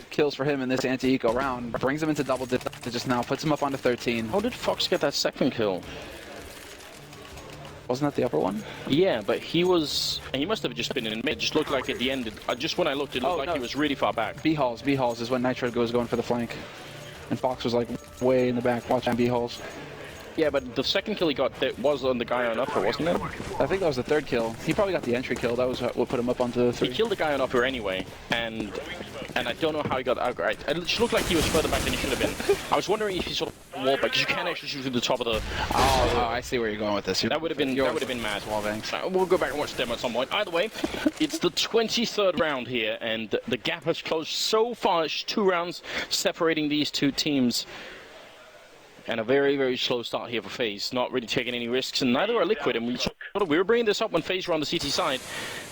kills for him in this anti-eco round. Brings him into double digits now, puts him up onto 13. How did Fox get that second kill? Wasn't that the upper one? Yeah, but he must have just been in mid. It just looked like at the end, just when I looked, it looked like he was really far back. B-Halls is when Nitro goes going for the flank. And Fox was like way in the back watching B-Halls. Yeah, but the second kill he got that was on the guy on upper, wasn't it? I think that was the 3rd kill. He probably got the entry kill. That was what put him up onto the 3. He killed the guy on upper anyway, and I don't know how he got out. Right, it just looked like he was further back than he should have been. I was wondering if he sort of wall back, because you can actually shoot through the top of the. Oh, I see where you're going with this. That would have been mad. Wall banks. We'll go back and watch the demo at some point. Either way, it's the 23rd round here, and the gap has closed so far. It's 2 rounds separating these two teams. And a very, very slow start here for FaZe. Not really taking any risks, and neither are Liquid. And we were bringing this up when FaZe were on the CT side.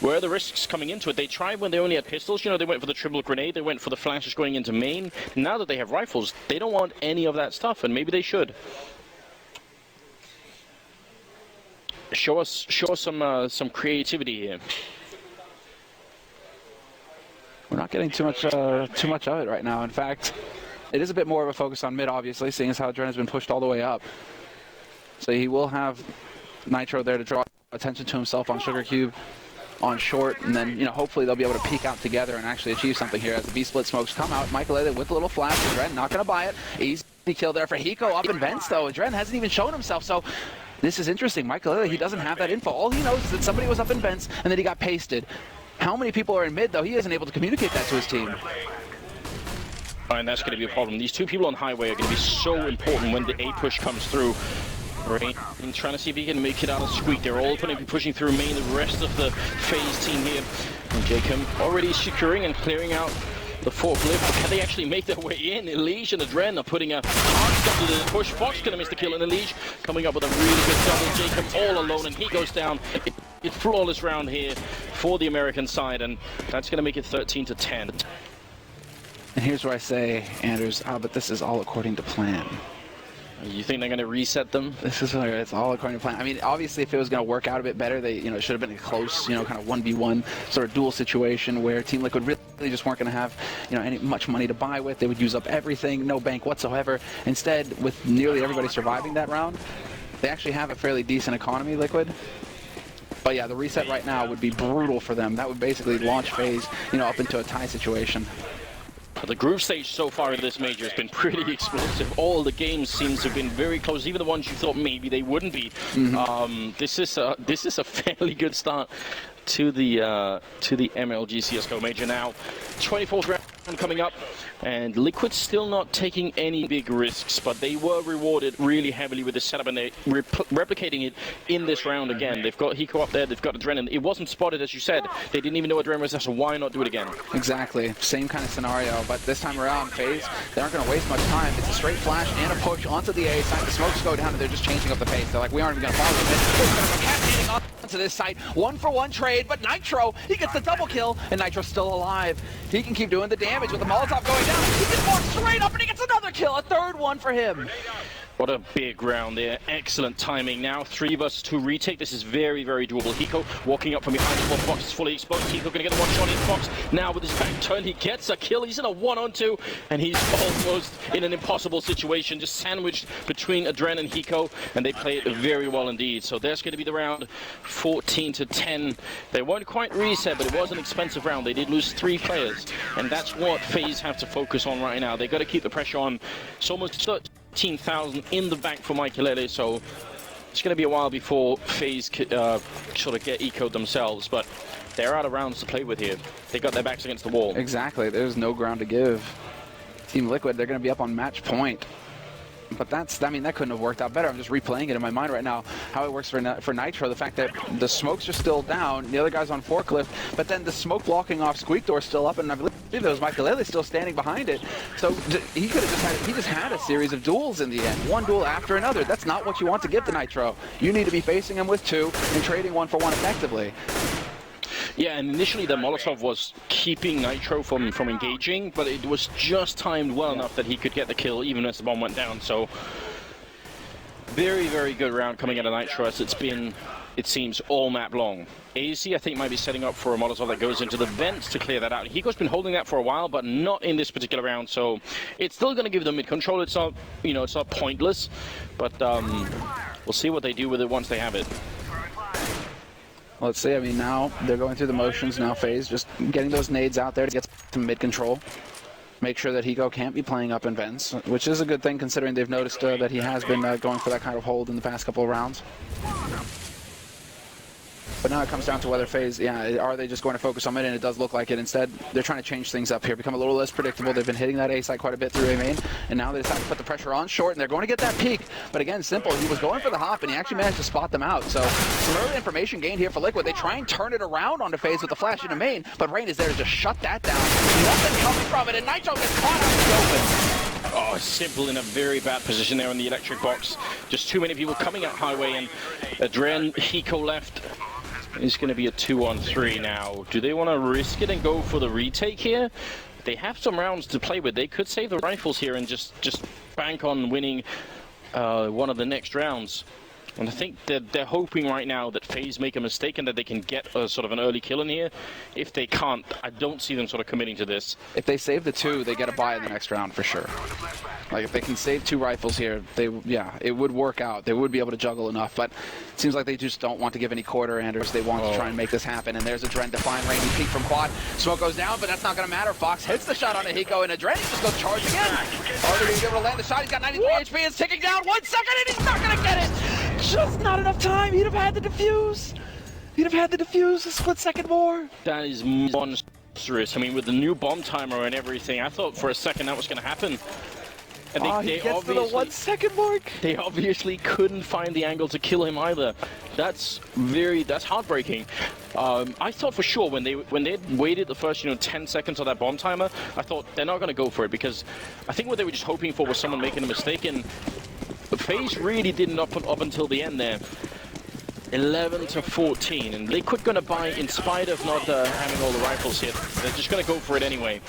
Where are the risks coming into it? They tried when they only had pistols. You know, they went for the triple grenade. They went for the flashes going into main. Now that they have rifles, they don't want any of that stuff, and maybe they should. Show us some creativity here. We're not getting too much of it right now. In fact, it is a bit more of a focus on mid, obviously, seeing as how Dren has been pushed all the way up. So he will have Nitro there to draw attention to himself on Sugar Cube, on short, and then, you know, hopefully they'll be able to peek out together and actually achieve something here as the B-split smokes come out. Michael with a little flash. Dren not going to buy it. Easy kill there for Hiko up in vents, though. Dren hasn't even shown himself, so this is interesting. Michael, he doesn't have that info. All he knows is that somebody was up in vents and that he got pasted. How many people are in mid, though? He isn't able to communicate that to his team. And that's going to be a problem. These 2 people on highway are going to be so important when the A push comes through. Rain trying to see if he can make it out of Squeak. They're all going to be pushing through main, the rest of the FaZe team here. And Jacob already securing and clearing out the forklift. Can they actually make their way in? Elige and Adren are putting a hard stop to the push. Fox going to miss the kill, and Elige coming up with a really good double. Jacob all alone, and he goes down. It's flawless round here for the American side, and that's going to make it 13-10. And here's where I say, Anders, but this is all according to plan. You think they're going to reset them? This is where it's all according to plan. I mean, obviously, if it was going to work out a bit better, they, it should have been a close, kind of 1v1 sort of duel situation where Team Liquid really just weren't going to have, any much money to buy with. They would use up everything, no bank whatsoever. Instead, with nearly everybody surviving that round, they actually have a fairly decent economy, Liquid. But yeah, the reset right now would be brutal for them. That would basically launch FaZe, up into a tie situation. The group stage so far in this major has been pretty explosive. All the games seem to have been very close, even the ones you thought maybe they wouldn't be. This is a fairly good start to the MLG CS:GO major now. 24th round coming up, and Liquid still not taking any big risks, but they were rewarded really heavily with this setup, and they're replicating it in this round again. They've got Hiko up there, they've got Adrenaline. It wasn't spotted, as you said. They didn't even know Adrenaline was there, so why not do it again? Exactly. Same kind of scenario, but this time around, FaZe, they aren't going to waste much time. It's a straight flash and a push onto the A side. The smokes go down, and they're just changing up the pace. They're like, we aren't even going to follow this. They're going to go cascading onto this side. 1-for-1 trade, but Nitro, he gets the double kill, and Nitro's still alive. He can keep doing the damage with the Molotov going down. He can walk straight up, and he gets another kill. A third one for him. What a big round there. Excellent timing. Now 3 versus 2 retake. This is very, very doable. Hiko walking up from behind the box is fully exposed. Hiko going to get the one shot in the box. Now with his back turn, he gets a kill. He's in a 1-on-2, and he's almost in an impossible situation, just sandwiched between Adren and Hiko, and they play it very well indeed. So there's going to be the round 14-10. They weren't quite reset, but it was an expensive round. They did lose 3 players, and that's what FaZe have to focus on right now. They've got to keep the pressure on. It's almost 13,000 in the bank for Michaelele, so it's going to be a while before FaZe could sort of get ecoed themselves, but they're out of rounds to play with here. They got their backs against the wall. Exactly. There's no ground to give. Team Liquid, they're going to be up on match point. But that couldn't have worked out better. I'm just replaying it in my mind right now, how it works for Nitro. The fact that the smokes are still down, the other guy's on forklift, but then the smoke blocking off Squeak Door is still up, and I believe there was Michaelele still standing behind it. So he could have just had a series of duels in the end, one duel after another. That's not what you want to give to Nitro. You need to be facing him with 2 and trading 1-for-1 effectively. Yeah, and initially the Molotov was keeping Nitro from engaging, but it was just timed well enough that he could get the kill even as the bomb went down. So very, very good round coming out of Nitro, as it's been, it seems, all map long. AZ, I think, might be setting up for a Molotov that goes into the vents to clear that out. Hiko's been holding that for a while, but not in this particular round, so it's still going to give them mid-control. It's not, it's not pointless, but we'll see what they do with it once they have it. Let's see, now they're going through the motions. Now FaZe just getting those nades out there to get some mid-control. Make sure that Hiko can't be playing up in vents, which is a good thing considering they've noticed that he has been going for that kind of hold in the past couple of rounds. But now it comes down to whether FaZe, are they just going to focus on mid, and it does look like it. Instead, they're trying to change things up here, become a little less predictable. They've been hitting that A side quite a bit through A main, and now they decide to put the pressure on short, and they're going to get that peak. But again, simple. He was going for the hop, and he actually managed to spot them out. So some early information gained here for Liquid. They try and turn it around onto FaZe with the flash into main, but Rain is there to just shut that down. Nothing coming from it, and Nitro gets caught out in the open. Oh, Simple in a very bad position there in the electric box. Just too many people coming out highway, and Adren, Hiko left. It's going to be a 2-on-3 now. Do they want to risk it and go for the retake here? They have some rounds to play with. They could save the rifles here and just bank on winning one of the next rounds. And I think that they're hoping right now that FaZe make a mistake and that they can get a sort of an early kill in here. If they can't, I don't see them sort of committing to this. If they save the 2, they get a buy in the next round for sure. Like, if they can save 2 rifles here, it would work out. They would be able to juggle enough, but it seems like they just don't want to give any quarter-enders. They want to try and make this happen, and there's Adren to find Rainy peek from quad. Smoke goes down, but that's not going to matter. Fox hits the shot on Hiko, and Adren just goes charge again. Are they going to be able to land the shot? He's got 93 HP. It's ticking down. 1 second, and he's not going to get it. Just not enough time. He'd have had the defuse. A split second more. That is monstrous. With the new bomb timer and everything, I thought for a second that was going to happen. And he gets to the 1 second mark. They obviously couldn't find the angle to kill him either. That's heartbreaking. I thought for sure when they waited the first 10 seconds of that bomb timer, I thought they're not going to go for it, because I think what they were just hoping for was someone making a mistake, and FaZe really didn't up until the end there. 11-14, and Liquid going to buy in spite of not having all the rifles hit. They're just going to go for it anyway.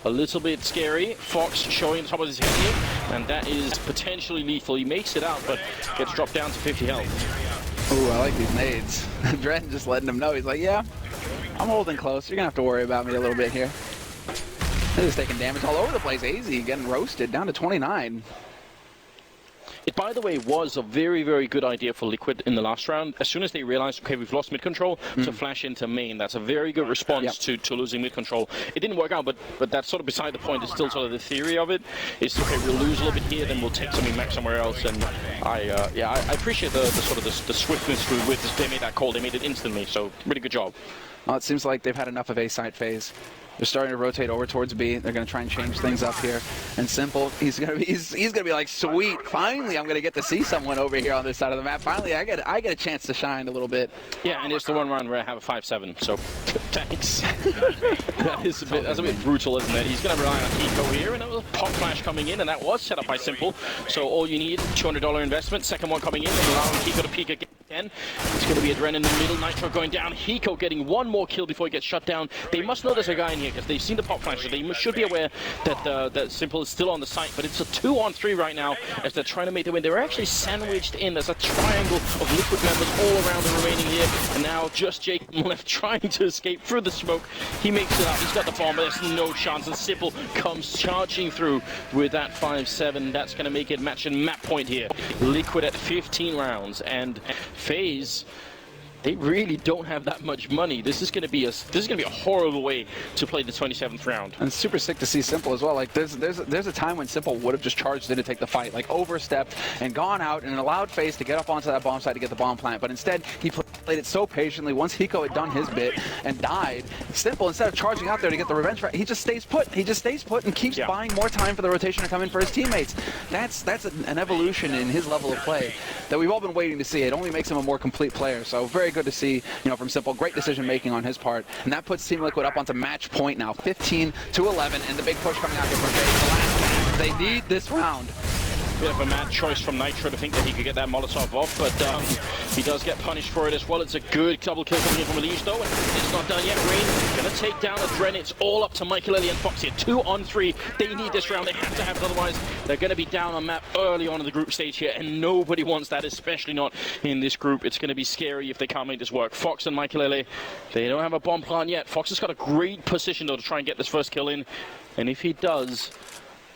a little bit scary. Fox showing the top of his head here, and that is potentially lethal. He makes it out, but gets dropped down to 50 health. Ooh, I like these nades. Dren just letting him know. He's like, yeah, I'm holding close. You're going to have to worry about me a little bit here. They're just taking damage all over the place. AZ getting roasted down to 29. It, by the way, was a very, very good idea for Liquid in the last round. As soon as they realized, okay, we've lost mid-control, to flash into main. That's a very good response to losing mid-control. It didn't work out, but that's sort of beside the point. It's still sort of the theory of it. It's, okay, we'll lose a little bit here, then we'll take something back somewhere else. And I appreciate the sort of the swiftness with which they made that call. They made it instantly, so really good job. Well, it seems like they've had enough of A-side FaZe. They're starting to rotate over towards B. They're going to try and change things up here. And Simple, he's gonna be like, sweet. Finally, I'm going to get to see someone over here on this side of the map. Finally, I get a chance to shine a little bit. Yeah, and it's the one round where I have a 5-7. So thanks. That's a bit brutal, isn't it? He's going to rely on Hiko here, and that was a pop flash coming in, and that was set up by Simple. So all you need, $200 investment. Second one coming in, and allowing Hiko to peek again. It's going to be Adren in the middle. Nitro going down. Hiko getting one more kill before he gets shut down. They must know there's a guy in here, because they've seen the pop flashes. They should be aware that that Simple is still on the site, but it's a 2-on-3 right now as they're trying to make the win. They're actually sandwiched in. There's a triangle of Liquid members all around the remaining here, and now just Jake left trying to escape through the smoke. He makes it up. He's got the bomb, but there's no chance, and Simple comes charging through with that 5-7. That's going to make it match and map point here. Liquid at 15 rounds, and FaZe, they really don't have that much money. This is going to be a horrible way to play the 27th round. And it's super sick to see Simple as well. Like there's a time when Simple would have just charged in to take the fight, like overstepped and gone out and allowed FaZe to get up onto that bomb site to get the bomb plant. But instead, he played it so patiently. Once Hiko had done his bit and died, Simple, instead of charging out there to get the revenge, he just stays put. He just stays put and keeps buying more time for the rotation to come in for his teammates. That's an evolution in his level of play that we've all been waiting to see. It only makes him a more complete player. So very good to see, from Simple. Great decision making on his part, and that puts Team Liquid up onto match point now, 15-11, and the big push coming out here for FaZe. The last match. They need this round. Bit of a mad choice from Nitro to think that he could get that Molotov off, but he does get punished for it as well. It's a good double kill coming in from Unleashed, though, and it's not done yet. Rain gonna take down Adren. It's all up to Michael Ellie and Fox here. 2-on-3. They need this round. They have to have it, otherwise they're gonna be down on map early on in the group stage here, and nobody wants that, especially not in this group. It's gonna be scary if they can't make this work. Fox and Michael Ellie, they don't have a bomb plant yet. Fox has got a great position, though, to try and get this first kill in, and if he does,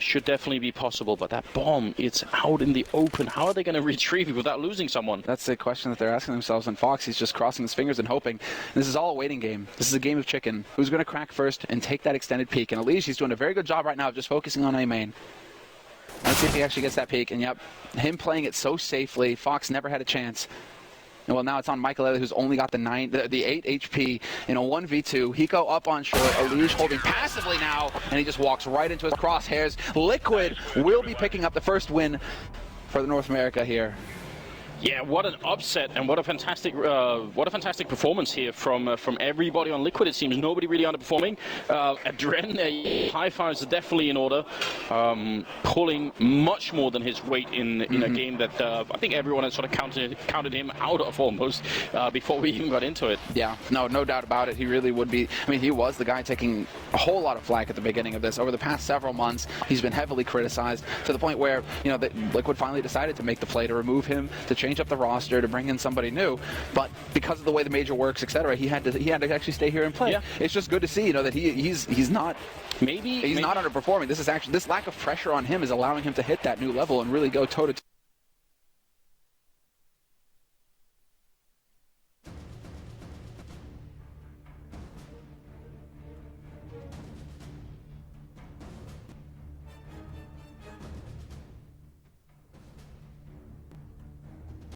should definitely be possible, but that bomb, it's out in the open. How are they going to retrieve it without losing someone? That's the question that they're asking themselves, and Fox, he's just crossing his fingers and hoping. This is all a waiting game. This is a game of chicken. Who's going to crack first and take that extended peek? And Elige, he's doing a very good job right now of just focusing on A main. Let's see if he actually gets that peek, and yep, him playing it so safely, Fox never had a chance. Well, now it's on Michael Ellie, who's only got the 8 HP in a 1v2. Hiko up on short, Elige holding passively now, and he just walks right into his crosshairs. Liquid will be picking up the first win for the North America here. Yeah, what an upset, and what a fantastic performance here from everybody on Liquid. It seems nobody really underperforming. Adren, high fives are definitely in order, pulling much more than his weight in a game that I think everyone had sort of counted him out of almost before we even got into it. Yeah, no doubt about it. He really would be. I mean, he was the guy taking a whole lot of flack at the beginning of this. Over the past several months, he's been heavily criticized to the point where Liquid finally decided to make the play to remove him, to change up the roster, to bring in somebody new, but because of the way the major works, etc., he had to actually stay here and play. Yeah. It's just good to see, that he's not maybe not underperforming. This lack of pressure on him is allowing him to hit that new level and really go toe to toe